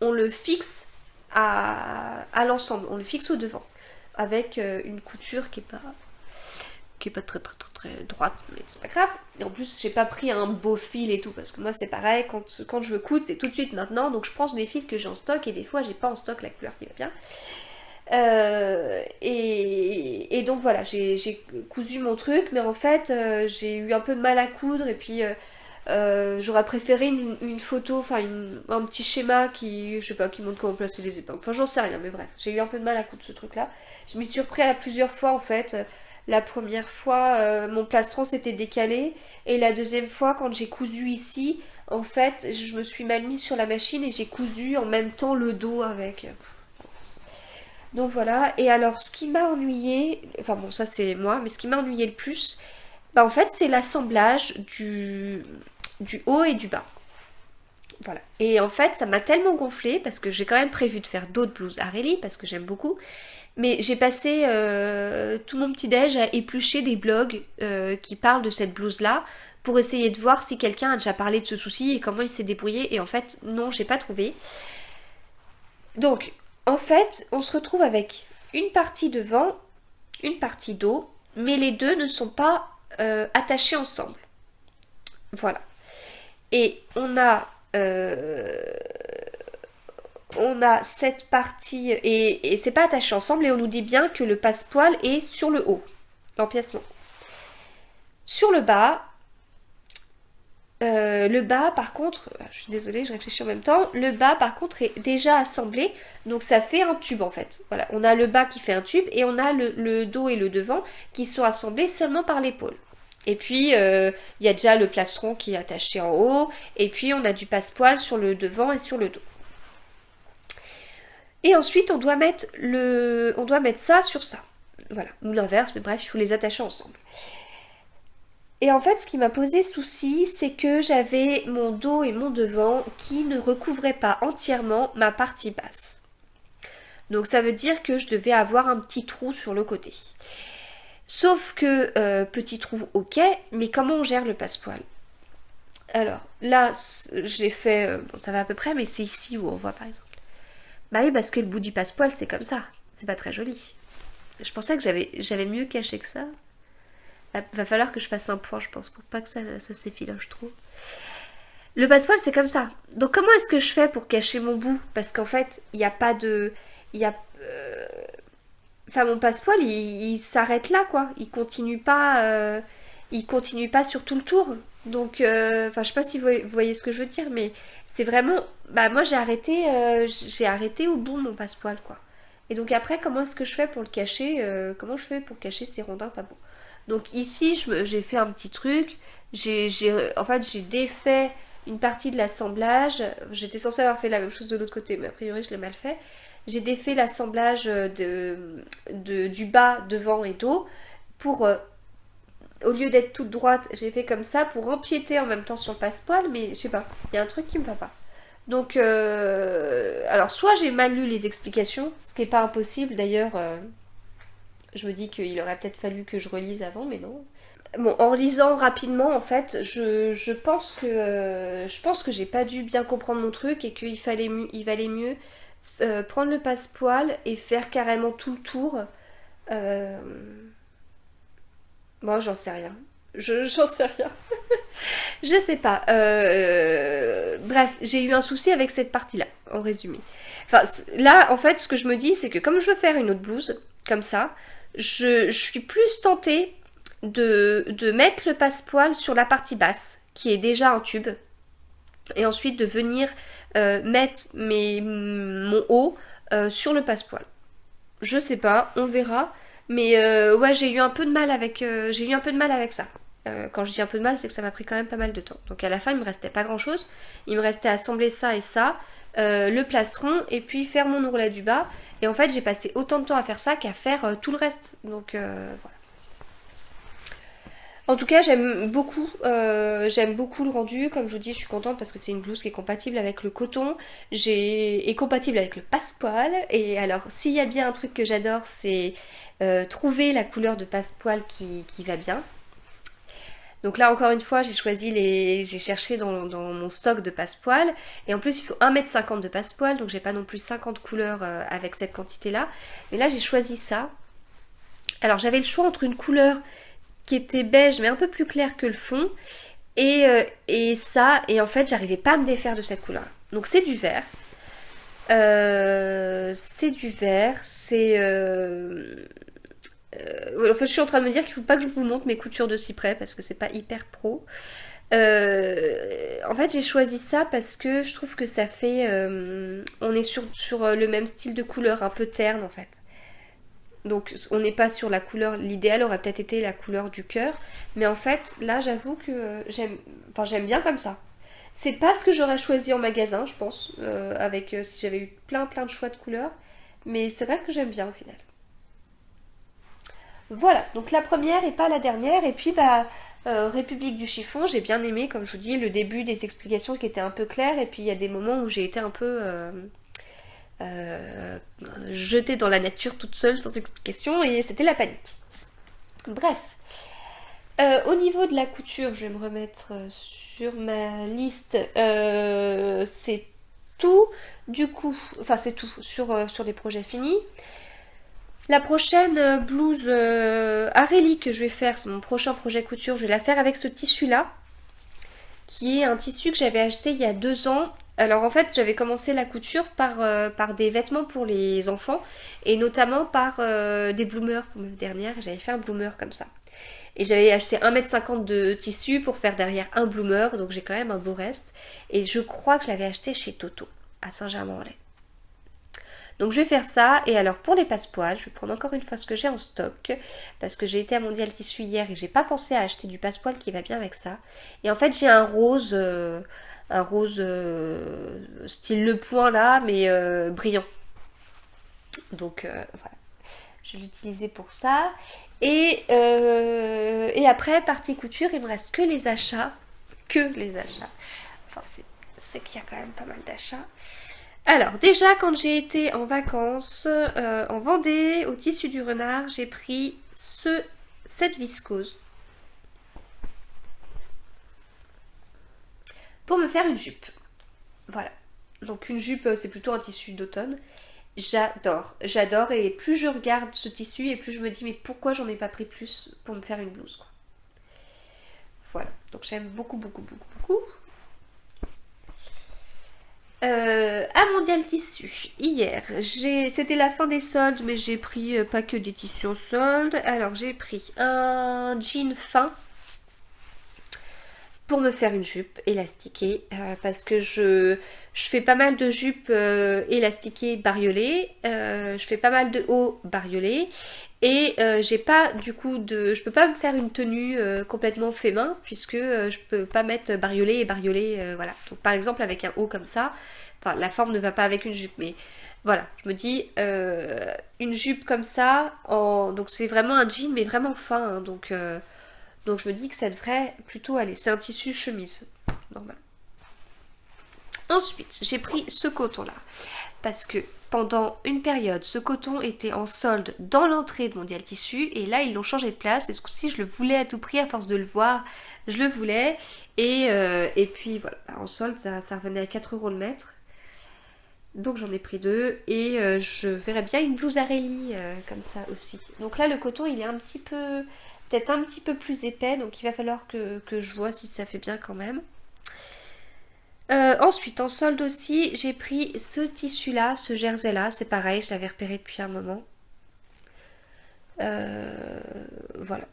on le fixe à l'ensemble, on le fixe au devant, avec une couture qui est pas très droite, mais c'est pas grave. Et en plus, j'ai pas pris un beau fil et tout, parce que moi c'est pareil, quand je veux coudre, c'est tout de suite maintenant, donc je prends des fils que j'ai en stock, et des fois j'ai pas en stock la couleur qui va bien. Et donc voilà, j'ai cousu mon truc, mais en fait, j'ai eu un peu de mal à coudre, et puis j'aurais préféré une photo, enfin un petit schéma qui, je sais pas, qui montre comment placer les épingles. Enfin, j'en sais rien, mais bref, j'ai eu un peu de mal à coudre ce truc-là. Je m'y suis repris à plusieurs fois en fait. La première fois, mon plastron s'était décalé. Et la deuxième fois, quand j'ai cousu ici, en fait, je me suis mal mise sur la machine et j'ai cousu en même temps le dos avec. Donc voilà. Et alors, ce qui m'a ennuyé, enfin bon, ça c'est moi, mais ce qui m'a ennuyé le plus, bah en fait, c'est l'assemblage du haut et du bas. Voilà. Et en fait, ça m'a tellement gonflé parce que j'ai quand même prévu de faire d'autres blouses Areli parce que j'aime beaucoup. Mais j'ai passé tout mon petit-déj à éplucher des blogs qui parlent de cette blouse-là pour essayer de voir si quelqu'un a déjà parlé de ce souci et comment il s'est débrouillé. Et en fait, non, j'ai pas trouvé. Donc, en fait, on se retrouve avec une partie devant, une partie dos, mais les deux ne sont pas attachés ensemble. Voilà. Et on a cette partie et c'est pas attaché ensemble et on nous dit bien que le passepoil est sur le haut, l'empiècement. Sur le bas par contre, je suis désolée, je réfléchis en même temps, le bas par contre est déjà assemblé, donc ça fait un tube en fait. Voilà, on a le bas qui fait un tube et on a le dos et le devant qui sont assemblés seulement par l'épaule. Et puis il y a déjà le plastron qui est attaché en haut et puis on a du passepoil sur le devant et sur le dos. Et ensuite, on doit mettre ça sur ça. Voilà, ou l'inverse, mais bref, il faut les attacher ensemble. Et en fait, ce qui m'a posé souci, c'est que j'avais mon dos et mon devant qui ne recouvraient pas entièrement ma partie basse. Donc ça veut dire que je devais avoir un petit trou sur le côté. Sauf que, petit trou, ok, mais comment on gère le passepoil? Alors, là, j'ai fait, bon ça va à peu près, mais c'est ici où on voit par exemple. Bah oui, parce que le bout du passepoil, c'est comme ça. C'est pas très joli. Je pensais que j'avais mieux caché que ça. Va falloir que je fasse un point, je pense, pour pas que ça s'effiloche trop. Le passepoil, c'est comme ça. Donc comment est-ce que je fais pour cacher mon bout? Parce qu'en fait, il n'y a pas de... Il y a, enfin, mon passepoil, il s'arrête là, quoi. Il continue pas sur tout le tour. Donc, enfin, je sais pas si vous voyez ce que je veux dire, mais c'est vraiment... Bah, moi, j'ai arrêté au bout de mon passepoil, quoi. Et donc après, comment est-ce que je fais pour le cacher? Comment je fais pour cacher ces rondins pas beaux? Donc ici, j'ai fait un petit truc. En fait, j'ai défait une partie de l'assemblage. J'étais censée avoir fait la même chose de l'autre côté, mais a priori, je l'ai mal fait. J'ai défait l'assemblage du bas, devant et dos pour, au lieu d'être toute droite, j'ai fait comme ça pour empiéter en même temps sur le passepoil, mais je sais pas, il y a un truc qui me va pas. Donc, alors soit j'ai mal lu les explications, ce qui n'est pas impossible d'ailleurs, je me dis qu'il aurait peut-être fallu que je relise avant, mais non. Bon, en lisant rapidement, en fait, je pense que j'ai pas dû bien comprendre mon truc et il valait mieux prendre le passepoil et faire carrément tout le tour. Euh, Bon, j'en sais rien. J'en sais rien. Je sais pas. Bref, j'ai eu un souci avec cette partie-là, en résumé. Enfin, là, en fait, ce que je me dis, c'est que comme je veux faire une autre blouse, comme ça, je suis plus tentée de mettre le passepoil sur la partie basse, qui est déjà un tube, et ensuite de venir mettre mon haut sur le passepoil. Je sais pas, on verra. Mais ouais, j'ai eu un peu de mal avec ça. Quand je dis un peu de mal, c'est que ça m'a pris quand même pas mal de temps. Donc à la fin, il me restait pas grand chose. Il me restait à assembler ça et ça, le plastron, et puis faire mon ourlet du bas. Et en fait, j'ai passé autant de temps à faire ça qu'à faire tout le reste. Donc voilà. En tout cas, j'aime beaucoup le rendu. Comme je vous dis, je suis contente parce que c'est une blouse qui est compatible avec le coton, et compatible avec le passepoil. Et alors, s'il y a bien un truc que j'adore, c'est trouver la couleur de passepoil qui va bien. Donc là, encore une fois, j'ai cherché dans mon stock de passepoil. Et en plus, il faut 1,50 m de passepoil, donc j'ai pas non plus 50 couleurs avec cette quantité-là. Mais là, j'ai choisi ça. Alors, j'avais le choix entre une couleur qui était beige mais un peu plus clair que le fond et ça, et en fait j'arrivais pas à me défaire de cette couleur. Donc c'est du vert, en fait je suis en train de me dire qu'il faut pas que je vous montre mes coutures de cyprès parce que c'est pas hyper pro. En fait j'ai choisi ça parce que je trouve que ça fait on est sur le même style de couleur un peu terne en fait. Donc on n'est pas sur la couleur, l'idéal aurait peut-être été la couleur du cœur, mais en fait là j'avoue que j'aime bien comme ça. C'est pas ce que j'aurais choisi en magasin, je pense, avec si j'avais eu plein de choix de couleurs, mais c'est vrai que j'aime bien au final. Voilà, donc la première et pas la dernière, et puis bah République du chiffon, j'ai bien aimé, comme je vous dis, le début des explications qui étaient un peu claires, et puis il y a des moments où j'ai été un peu jetée dans la nature toute seule sans explication et c'était la panique. Bref, au niveau de la couture, je vais me remettre sur ma liste. C'est tout du coup, enfin c'est tout sur les projets finis. La prochaine blouse Areli que je vais faire, c'est mon prochain projet couture, je vais la faire avec ce tissu là, qui est un tissu que j'avais acheté il y a 2 ans. Alors en fait j'avais commencé la couture par des vêtements pour les enfants et notamment par des bloomers pour l'année dernière, j'avais fait un bloomer comme ça. Et j'avais acheté 1,50 m de tissu pour faire derrière un bloomer, donc j'ai quand même un beau reste. Et je crois que je l'avais acheté chez Toto, à Saint-Germain-en-Laye. Donc je vais faire ça, et alors pour les passepoils, je vais prendre encore une fois ce que j'ai en stock, parce que j'ai été à Mondial Tissu hier et j'ai pas pensé à acheter du passepoil qui va bien avec ça. Et en fait j'ai un rose style Le Point là, mais brillant. Donc voilà, je vais l'utiliser pour ça. Et après, partie couture, il me reste que les achats. Que les achats. Enfin, c'est qu'il y a quand même pas mal d'achats. Alors, déjà, quand j'ai été en vacances en Vendée, au tissu du renard, j'ai pris cette viscose pour me faire une jupe. Voilà. Donc une jupe, c'est plutôt un tissu d'automne. J'adore et plus je regarde ce tissu et plus je me dis mais pourquoi j'en ai pas pris plus pour me faire une blouse quoi. Voilà, donc j'aime beaucoup beaucoup beaucoup beaucoup. À Mondial Tissu, hier, c'était la fin des soldes, mais j'ai pris pas que des tissus en solde. Alors j'ai pris un jean fin pour me faire une jupe élastiquée, parce que je fais pas mal de jupes élastiquées bariolées, je fais pas mal de hauts bariolés, et j'ai pas du coup je peux pas me faire une tenue complètement fait main, puisque je peux pas mettre bariolé et bariolé, voilà. Donc par exemple avec un haut comme ça, enfin la forme ne va pas avec une jupe, mais voilà, je me dis une jupe comme ça, donc c'est vraiment un jean mais vraiment fin, hein, donc je me dis que ça devrait plutôt aller. C'est un tissu chemise, normal. Ensuite, j'ai pris ce coton-là. Parce que pendant une période, ce coton était en solde dans l'entrée de Mondial Tissu. Et là, ils l'ont changé de place. Et ce coup-ci, je le voulais à tout prix, à force de le voir. Je le voulais. Et puis voilà, en solde, ça revenait à 4 € le mètre. Donc j'en ai pris 2. Et je verrais bien une blouse Arelli comme ça aussi. Donc là, le coton, il est un petit peu... peut-être un petit peu plus épais, donc il va falloir que je vois si ça fait bien quand même. Ensuite, en solde aussi, j'ai pris ce tissu-là, ce jersey-là, c'est pareil, je l'avais repéré depuis un moment. Voilà,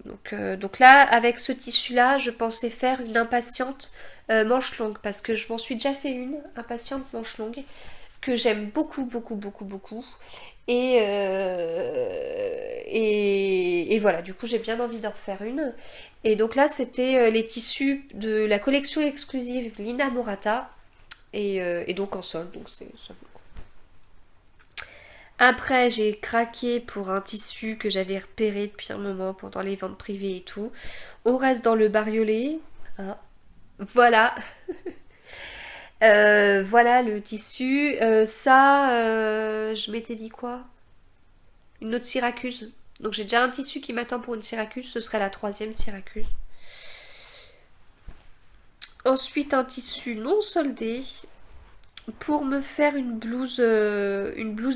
donc là, avec ce tissu-là, je pensais faire une impatiente manche longue, parce que je m'en suis déjà fait une, impatiente manche longue, que j'aime beaucoup, beaucoup, beaucoup, beaucoup. Et voilà, du coup j'ai bien envie d'en refaire une. Et donc là c'était les tissus de la collection exclusive Lina Morata. Et donc en solde, donc ça vaut le coup. Après j'ai craqué pour un tissu que j'avais repéré depuis un moment pendant les ventes privées et tout. On reste dans le bariolé. Hein. Voilà. Voilà le tissu. Je m'étais dit quoi? Une autre Syracuse. Donc j'ai déjà un tissu qui m'attend pour une Syracuse, ce serait la 3e Syracuse. Ensuite un tissu non soldé pour me faire une blouse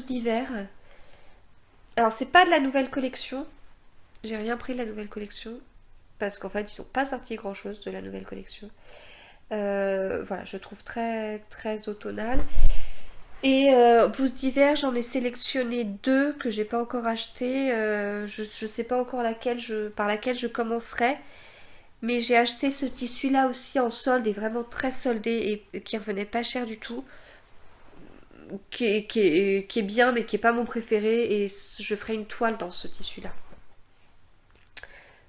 d'hiver. Alors c'est pas de la nouvelle collection, j'ai rien pris de la nouvelle collection parce qu'en fait ils n'ont pas sorti grand chose de la nouvelle collection. Voilà, je trouve très très automnale. Et blouse d'hiver, j'en ai sélectionné 2 que j'ai pas encore acheté. Je sais pas encore par laquelle je commencerai. Mais j'ai acheté ce tissu-là aussi en solde et vraiment très soldé et qui revenait pas cher du tout. Qui est bien mais qui est pas mon préféré. Et je ferai une toile dans ce tissu-là.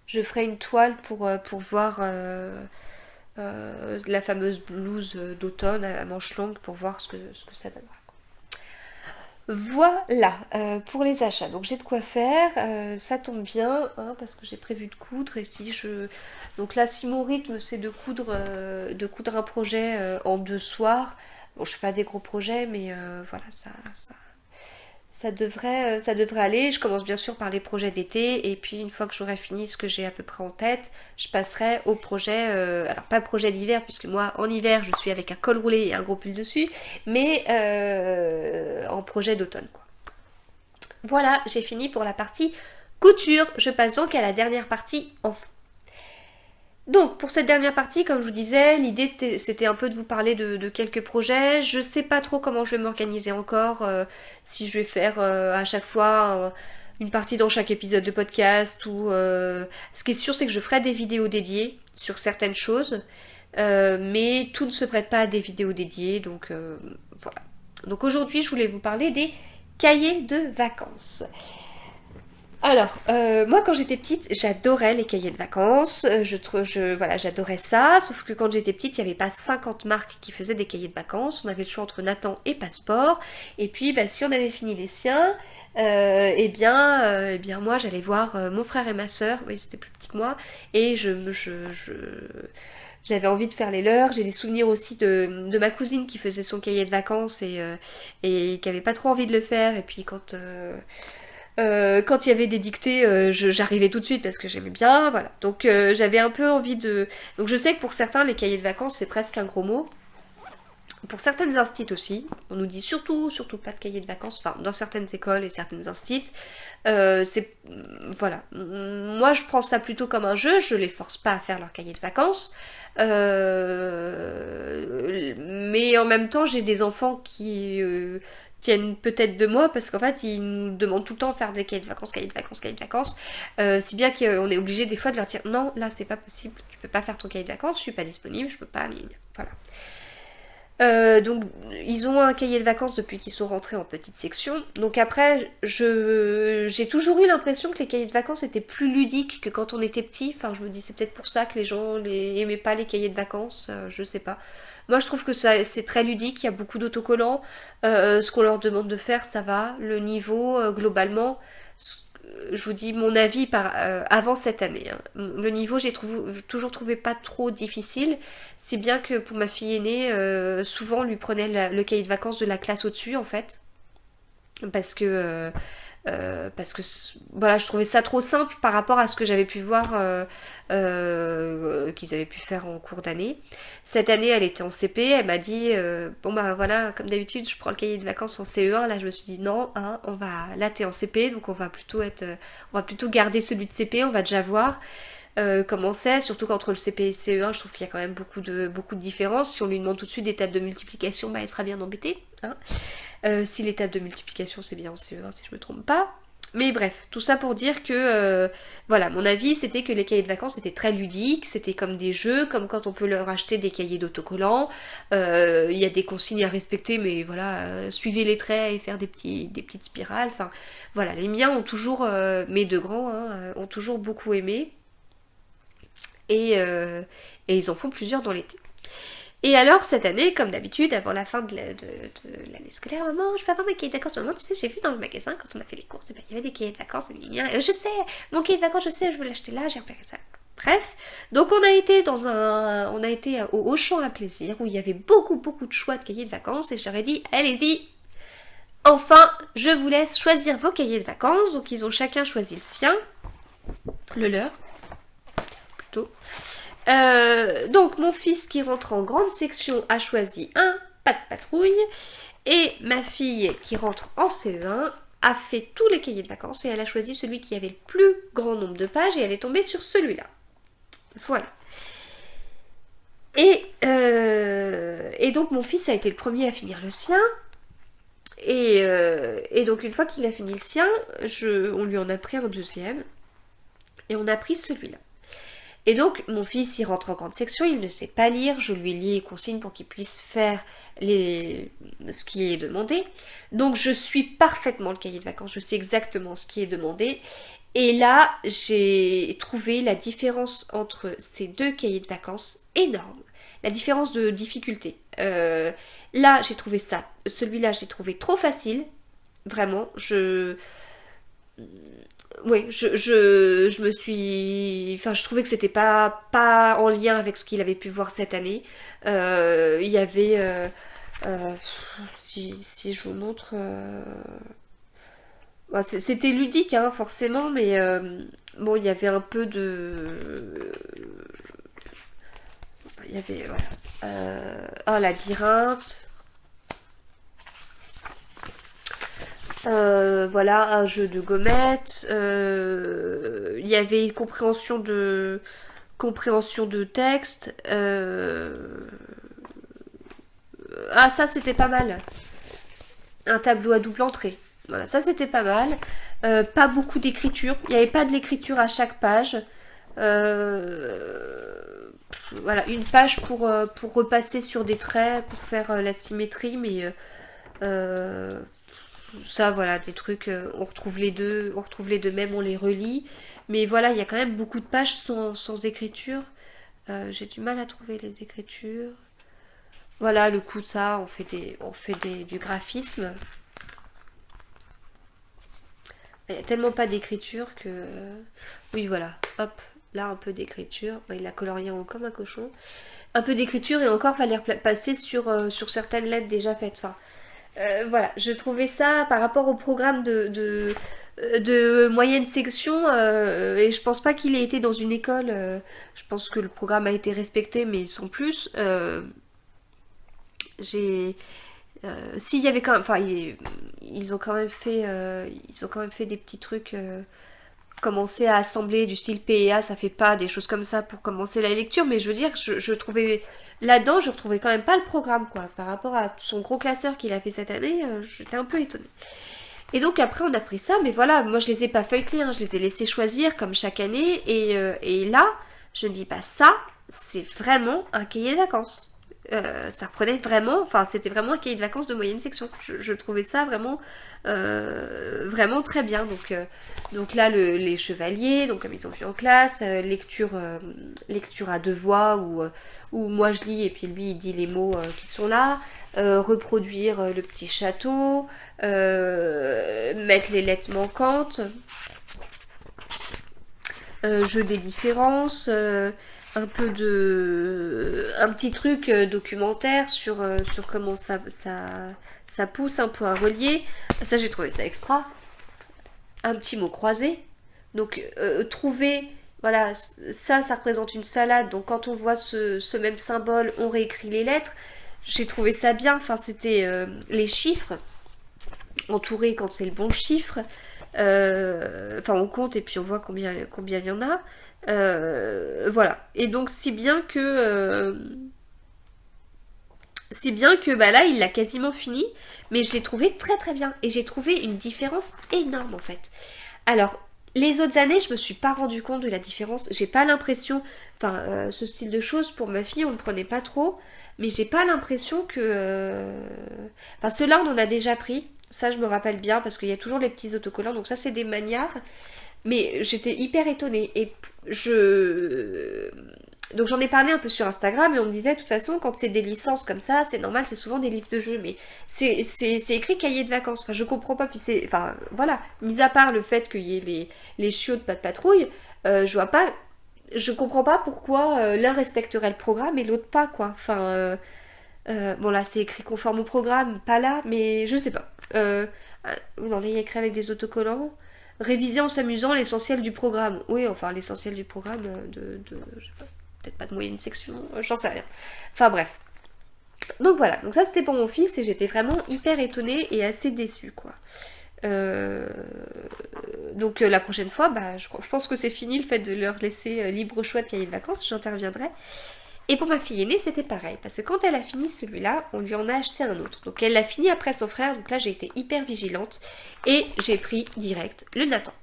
Je ferai une toile pour voir la fameuse blouse d'automne à manches longues pour voir ce que ça donnera. Voilà pour les achats, donc j'ai de quoi faire, ça tombe bien hein, parce que j'ai prévu de coudre et donc là si mon rythme c'est de coudre un projet en 2 soirs, bon je fais pas des gros projets mais voilà ça devrait aller. Je commence bien sûr par les projets d'été et puis une fois que j'aurai fini ce que j'ai à peu près en tête, je passerai au projet, alors pas projet d'hiver puisque moi en hiver je suis avec un col roulé et un gros pull dessus, mais en projet d'automne quoi. Voilà, j'ai fini pour la partie couture. Je passe donc à la dernière partie enfant. Donc pour cette dernière partie, comme je vous disais, l'idée c'était un peu de vous parler de quelques projets. Je sais pas trop comment je vais m'organiser encore, si je vais faire à chaque fois une partie dans chaque épisode de podcast ou ce qui est sûr c'est que je ferai des vidéos dédiées sur certaines choses, mais tout ne se prête pas à des vidéos dédiées, donc voilà. Donc aujourd'hui je voulais vous parler des cahiers de vacances. Alors, moi quand j'étais petite, j'adorais les cahiers de vacances, voilà, j'adorais ça, sauf que quand j'étais petite, il n'y avait pas 50 marques qui faisaient des cahiers de vacances, on avait le choix entre Nathan et Passeport, et puis bah, si on avait fini les siens, eh bien moi j'allais voir mon frère et ma soeur, oui c'était plus petit que moi, et j'avais envie de faire les leurs. J'ai des souvenirs aussi de ma cousine qui faisait son cahier de vacances et qui avait pas trop envie de le faire, et puis quand il y avait des dictées, j'arrivais tout de suite parce que j'aimais bien, voilà. Donc j'avais un peu envie de... Donc je sais que pour certains, les cahiers de vacances, c'est presque un gros mot. Pour certaines instituts aussi, on nous dit surtout pas de cahier de vacances, enfin dans certaines écoles et certaines instituts, c'est voilà. Moi je prends ça plutôt comme un jeu, je les force pas à faire leur cahier de vacances, mais en même temps j'ai des enfants qui tiennent peut-être de moi parce qu'en fait ils nous demandent tout le temps de faire des cahiers de vacances, si bien qu'on est obligé des fois de leur dire non là c'est pas possible, tu peux pas faire ton cahier de vacances, je suis pas disponible, je peux pas, voilà. Donc ils ont un cahier de vacances depuis qu'ils sont rentrés en petite section. Donc après, j'ai toujours eu l'impression que les cahiers de vacances étaient plus ludiques que quand on était petit. Enfin, je me dis c'est peut-être pour ça que les gens aimaient pas les cahiers de vacances, je sais pas. Moi je trouve que c'est très ludique, il y a beaucoup d'autocollants. Ce qu'on leur demande de faire, ça va. Le niveau, globalement, je vous dis mon avis avant cette année, hein. Le niveau, toujours trouvé pas trop difficile, si bien que pour ma fille aînée, souvent on lui prenait le cahier de vacances de la classe au-dessus en fait, parce que voilà, je trouvais ça trop simple par rapport à ce que j'avais pu voir qu'ils avaient pu faire en cours d'année. Cette année, elle était en CP, elle m'a dit bon bah voilà, comme d'habitude, je prends le cahier de vacances en CE1. Là, je me suis dit non, hein, là t'es en CP, donc on va plutôt garder celui de CP, on va déjà voir. Comment c'est, surtout qu'entre le CP et le CE1, je trouve qu'il y a quand même beaucoup de différences. Si on lui demande tout de suite des tables de multiplication, bah elle sera bien embêtée, hein. Si les tables de multiplication c'est bien en CE1 si je me trompe pas. Mais bref, tout ça pour dire que, voilà, mon avis c'était que les cahiers de vacances étaient très ludiques, c'était comme des jeux, comme quand on peut leur acheter des cahiers d'autocollants. Il y a des consignes à respecter, mais voilà, suivez les traits et faire des petites spirales. Enfin, voilà, les miens ont toujours, mes deux grands, hein, ont toujours beaucoup aimé. Et ils en font plusieurs dans l'été. Et alors, cette année, comme d'habitude, avant la fin de l'année scolaire, maman, je peux avoir mes cahiers de vacances. Maman, tu sais, j'ai vu dans le magasin, quand on a fait les courses, il y avait des cahiers de vacances, et je sais, mon cahier de vacances, je sais, je veux l'acheter là, j'ai repéré ça. Bref, donc on a été au Auchan à Plaisir, où il y avait beaucoup de choix de cahiers de vacances, et je leur ai dit, allez-y, enfin, je vous laisse choisir vos cahiers de vacances. Donc ils ont chacun choisi le sien, le leur, plutôt. Donc mon fils qui rentre en grande section a choisi un pas de patrouille et ma fille qui rentre en CE1 a fait tous les cahiers de vacances et elle a choisi celui qui avait le plus grand nombre de pages et elle est tombée sur celui-là. Voilà. Et donc mon fils a été le premier à finir le sien. Et donc une fois qu'il a fini le sien, on lui en a pris un deuxième et on a pris celui-là. Et donc, mon fils, il rentre en grande section, il ne sait pas lire, je lui lis les consignes pour qu'il puisse faire ce qui est demandé. Donc, je suis parfaitement le cahier de vacances, je sais exactement ce qui est demandé. Et là, j'ai trouvé la différence entre ces deux cahiers de vacances énorme. La différence de difficulté. Là, j'ai trouvé ça, celui-là, j'ai trouvé trop facile. Vraiment, oui, je me suis... Enfin, je trouvais que c'était pas en lien avec ce qu'il avait pu voir cette année. Il y avait... si je vous montre... c'était ludique, hein, forcément, mais bon, il y avait un peu de... Il y avait... Voilà. Un labyrinthe... voilà, un jeu de gommettes. Il y avait compréhension de texte. Ah, ça c'était pas mal. Un tableau à double entrée. Voilà, ça c'était pas mal. Pas beaucoup d'écriture. Il n'y avait pas de l'écriture à chaque page. Voilà, une page pour repasser sur des traits, pour faire la symétrie, mais ça, voilà, des trucs, on retrouve les deux mêmes, on les relit. Mais voilà, il y a quand même beaucoup de pages sans écriture. J'ai du mal à trouver les écritures. Voilà, le coup, ça, on fait du graphisme. Il n'y a tellement pas d'écriture que... Oui, voilà, hop, là, un peu d'écriture. Il a colorié comme un cochon. Un peu d'écriture et encore, fallait passer sur certaines lettres déjà faites. Enfin, voilà, je trouvais ça par rapport au programme de moyenne section et je pense pas qu'il ait été dans une école, je pense que le programme a été respecté mais sans plus. J'ai... s'il y avait quand même... Enfin, ils ont quand même fait... ils ont quand même fait des petits trucs... commencer à assembler du style PEA, ça fait pas des choses comme ça pour commencer la lecture, mais je veux dire, je trouvais... Là-dedans, je retrouvais quand même pas le programme, quoi. Par rapport à son gros classeur qu'il a fait cette année, j'étais un peu étonnée. Et donc après, on a pris ça, mais voilà, moi je les ai pas feuilletés, hein, je les ai laissés choisir comme chaque année, et là, je me dis, bah ça, c'est vraiment un cahier de vacances. Ça reprenait vraiment, enfin c'était vraiment un cahier de vacances de moyenne section. Je trouvais ça vraiment, vraiment très bien. Donc là les chevaliers, donc comme ils ont vu en classe, lecture à deux voix où moi je lis et puis lui il dit les mots qui sont là, reproduire le petit château, mettre les lettres manquantes, jeu des différences. Un petit truc documentaire sur comment ça pousse un peu un relier. Ça j'ai trouvé ça extra. Un petit mot croisé. Donc trouver, voilà, ça représente une salade. Donc quand on voit ce même symbole, on réécrit les lettres. J'ai trouvé ça bien. Enfin c'était les chiffres entourés quand c'est le bon chiffre. Enfin on compte et puis on voit combien il y en a. Voilà. Et donc si bien que bah là il l'a quasiment fini, mais je l'ai trouvé très très bien et j'ai trouvé une différence énorme en fait. Alors les autres années je me suis pas rendu compte de la différence, j'ai pas l'impression, enfin ce style de choses pour ma fille on ne prenait pas trop, mais j'ai pas l'impression que enfin ceux-là on en a déjà pris, ça je me rappelle bien parce qu'il y a toujours les petits autocollants, donc ça c'est des manières. Mais j'étais hyper étonnée et donc j'en ai parlé un peu sur Instagram et on me disait de toute façon quand c'est des licences comme ça c'est normal, c'est souvent des livres de jeu, mais c'est écrit cahier de vacances, enfin je comprends pas, puis c'est, enfin voilà, mis à part le fait qu'il y ait les chiots de pas de patrouille, je comprends pas pourquoi l'un respecterait le programme et l'autre pas quoi, enfin bon là c'est écrit conforme au programme, pas là, mais je sais pas. Non là il y a écrit avec des autocollants. Réviser en s'amusant l'essentiel du programme. Oui, enfin l'essentiel du programme je sais pas, peut-être pas de moyenne section, j'en sais rien. Enfin bref. Donc voilà, donc ça c'était pour mon fils et j'étais vraiment hyper étonnée et assez déçue quoi. Donc la prochaine fois, bah, je pense que c'est fini le fait de leur laisser libre choix de cahier de vacances, j'interviendrai. Et pour ma fille aînée, c'était pareil, parce que quand elle a fini celui-là, on lui en a acheté un autre. Donc elle l'a fini après son frère, donc là j'ai été hyper vigilante, et j'ai pris direct le Nathan.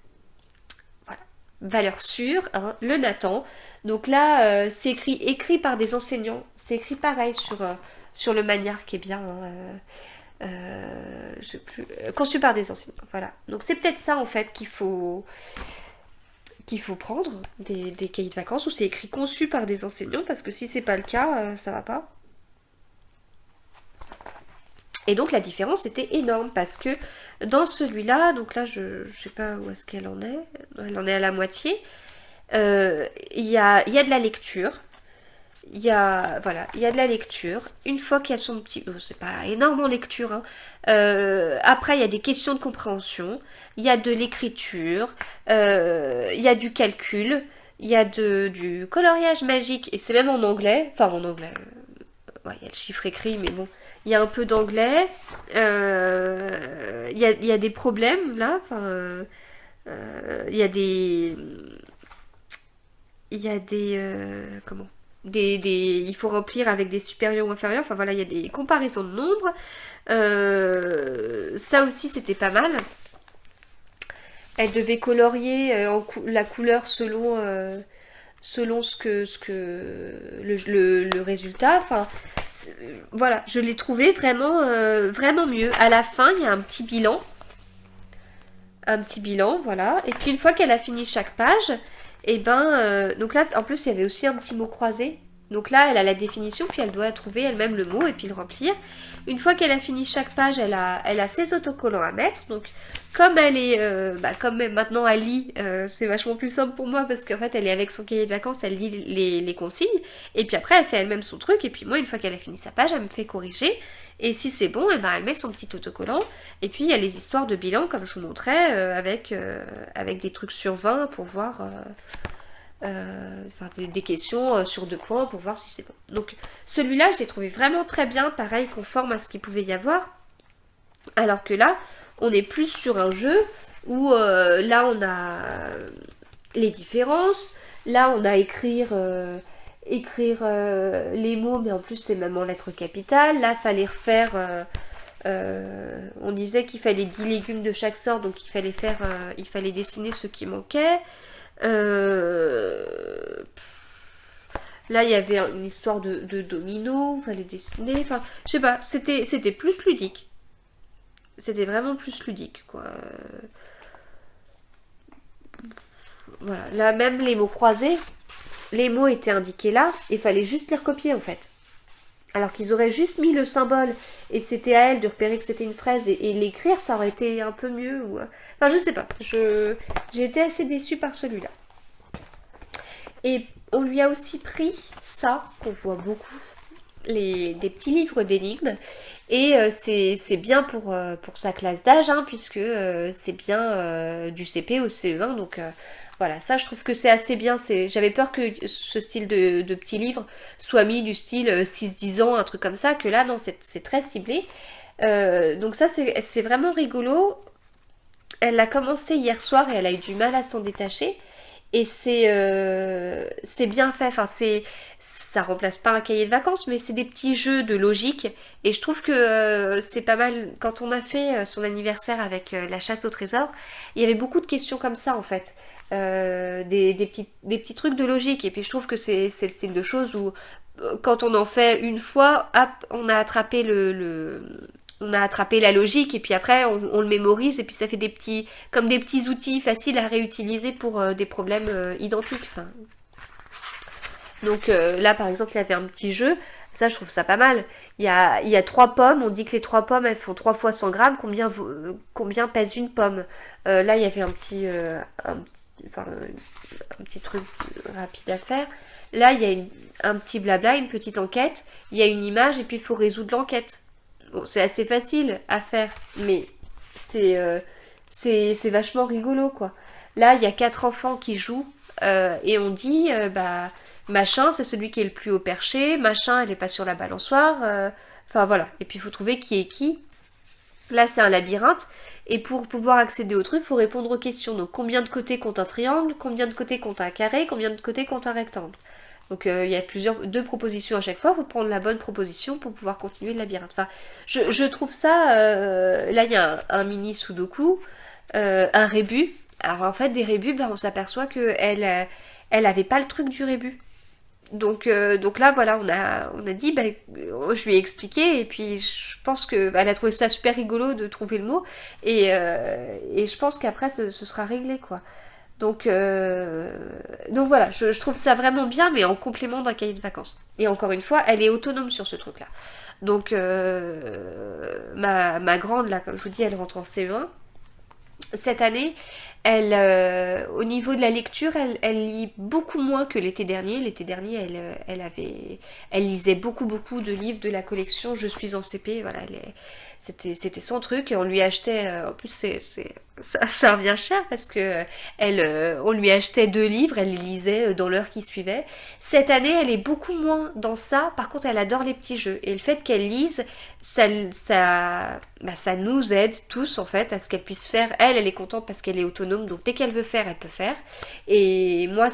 Voilà, valeur sûre, hein, le Nathan. Donc là, c'est écrit par des enseignants, c'est écrit pareil sur le manière qui est bien, hein, je sais plus, conçu par des enseignants, voilà. Donc c'est peut-être ça en fait qu'il faut prendre des cahiers de vacances où c'est écrit conçu par des enseignants, parce que si c'est pas le cas, ça va pas. Et donc la différence était énorme parce que dans donc là je sais pas où est-ce qu'elle en est, elle en est à la moitié. Il y a de la lecture. Il y a de la lecture. Une fois qu'il y a son petit... c'est pas énorme en lecture, hein. Après, il y a des questions de compréhension. Il y a de l'écriture. Il y a du calcul. Il y a du coloriage magique. Et c'est même en anglais. Enfin, en anglais. Ouais, il y a le chiffre écrit, mais bon. Il y a un peu d'anglais. Il y a des problèmes, là. Enfin, il y a des... Il y a des... comment il faut remplir avec des supérieurs ou inférieurs, enfin voilà, il y a des comparaisons de nombres. Ça aussi c'était pas mal. Elle devait colorier la couleur selon le résultat. Enfin voilà, je l'ai trouvé vraiment vraiment mieux. À la fin, il y a un petit bilan. Voilà. Et puis une fois qu'elle a fini chaque page, et donc là, en plus, il y avait aussi un petit mot croisé. Donc là, elle a la définition, puis elle doit trouver elle-même le mot et puis le remplir. Une fois qu'elle a fini chaque page, elle a ses autocollants à mettre. Donc, comme elle est, comme maintenant elle lit, c'est vachement plus simple pour moi parce qu'en fait, elle est avec son cahier de vacances, elle lit les consignes. Et puis après, elle fait elle-même son truc. Et puis moi, une fois qu'elle a fini sa page, elle me fait corriger. Et si c'est bon, elle met son petit autocollant. Et puis, il y a les histoires de bilan, comme je vous montrais, avec des trucs sur 20 pour voir enfin des questions sur 2 points pour voir si c'est bon. Donc celui-là, je l'ai trouvé vraiment très bien, pareil, conforme à ce qu'il pouvait y avoir. Alors que là, on est plus sur un jeu où là, on a les différences. Là, on a écrire les mots, mais en plus, c'est même en lettres capitales. Là, il fallait refaire... on disait qu'il fallait 10 légumes de chaque sorte, donc il fallait dessiner ce qui manquait. Là, il y avait une histoire de domino, il fallait dessiner. Enfin, je sais pas, c'était plus ludique. C'était vraiment plus ludique, quoi. Voilà. Là, même les mots croisés, les mots étaient indiqués là, il fallait juste les recopier, en fait. Alors qu'ils auraient juste mis le symbole, et c'était à elle de repérer que c'était une fraise, et l'écrire, ça aurait été un peu mieux. Enfin, je sais pas. J'ai été assez déçue par celui-là. Et on lui a aussi pris ça, qu'on voit beaucoup, des petits livres d'énigmes. Et c'est bien pour sa classe d'âge, hein, puisque c'est bien du CP au CE1. Donc voilà, ça je trouve que c'est assez bien. J'avais peur que ce style de petits livres soit mis du style 6-10 ans, un truc comme ça, que là non, c'est très ciblé. Donc ça c'est vraiment rigolo. Elle a commencé hier soir et elle a eu du mal à s'en détacher. Et c'est bien fait, enfin ça remplace pas un cahier de vacances, mais c'est des petits jeux de logique. Et je trouve que c'est pas mal. Quand on a fait son anniversaire avec la chasse au trésor, il y avait beaucoup de questions comme ça en fait. Des petits trucs de logique. Et puis je trouve que c'est le style de choses où quand on en fait une fois, hop, on a attrapé on a attrapé la logique et puis après on le mémorise et puis ça fait comme des petits outils faciles à réutiliser pour des problèmes identiques. Enfin. Donc là par exemple il y avait un petit jeu, ça je trouve ça pas mal. Il y a 3 pommes, on dit que les 3 pommes elles font 3 fois 100 grammes, combien pèse une pomme. Là il y avait un petit truc rapide à faire. Là il y a un petit blabla, une petite enquête, il y a une image et puis il faut résoudre l'enquête. Bon, c'est assez facile à faire, mais c'est vachement rigolo, quoi. Là, il y a 4 enfants qui jouent, et on dit, machin, c'est celui qui est le plus haut perché, machin, elle est pas sur la balançoire, enfin voilà. Et puis, il faut trouver qui est qui. Là, c'est un labyrinthe, et pour pouvoir accéder au truc, il faut répondre aux questions. Donc, combien de côtés compte un triangle, combien de côtés compte un carré, combien de côtés compte un rectangle. Donc il y a 2 propositions à chaque fois, il faut prendre la bonne proposition pour pouvoir continuer le labyrinthe. Enfin, je trouve ça... là, il y a un mini sudoku, un rébus. Alors en fait, des rébus, on s'aperçoit qu'elle elle avait pas le truc du rébus. Donc là, voilà, on a dit, je lui ai expliqué, et puis je pense qu'elle a trouvé ça super rigolo de trouver le mot, et je pense qu'après, ce sera réglé, quoi. Donc voilà, je trouve ça vraiment bien, mais en complément d'un cahier de vacances. Et encore une fois, elle est autonome sur ce truc-là. Donc ma grande, là, comme je vous dis, elle rentre en CE1. Cette année, au niveau de la lecture, elle lit beaucoup moins que l'été dernier. L'été dernier, elle lisait beaucoup de livres de la collection Je suis en CP. Voilà, c'était son truc. Et on lui achetait, en plus ça revient cher parce que on lui achetait 2 livres, elle les lisait dans l'heure qui suivait. Cette année, elle est beaucoup moins dans ça. Par contre, elle adore les petits jeux. Et le fait qu'elle lise, ça nous aide tous en fait à ce qu'elle puisse faire. Elle est contente parce qu'elle est autonome, donc dès qu'elle veut faire, elle peut faire. Et moi,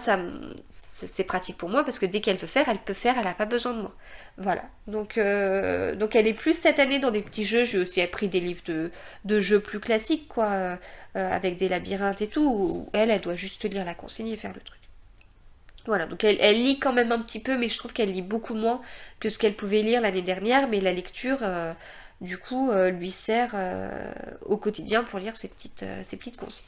c'est pratique pour moi parce que dès qu'elle veut faire, elle peut faire, elle n'a pas besoin de moi. Voilà. Donc elle est plus cette année dans des petits jeux. J'ai aussi appris des livres de jeux plus classiques, quoi, avec des labyrinthes et tout. Où elle doit juste lire la consigne et faire le truc. Voilà, donc elle lit quand même un petit peu, mais je trouve qu'elle lit beaucoup moins que ce qu'elle pouvait lire l'année dernière, mais la lecture, du coup, lui sert au quotidien pour lire ses petites consignes.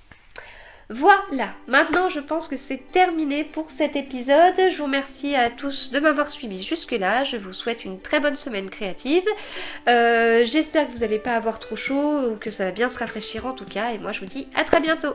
Voilà, maintenant je pense que c'est terminé pour cet épisode. Je vous remercie à tous de m'avoir suivi jusque-là. Je vous souhaite une très bonne semaine créative. J'espère que vous n'allez pas avoir trop chaud ou que ça va bien se rafraîchir en tout cas. Et moi je vous dis à très bientôt.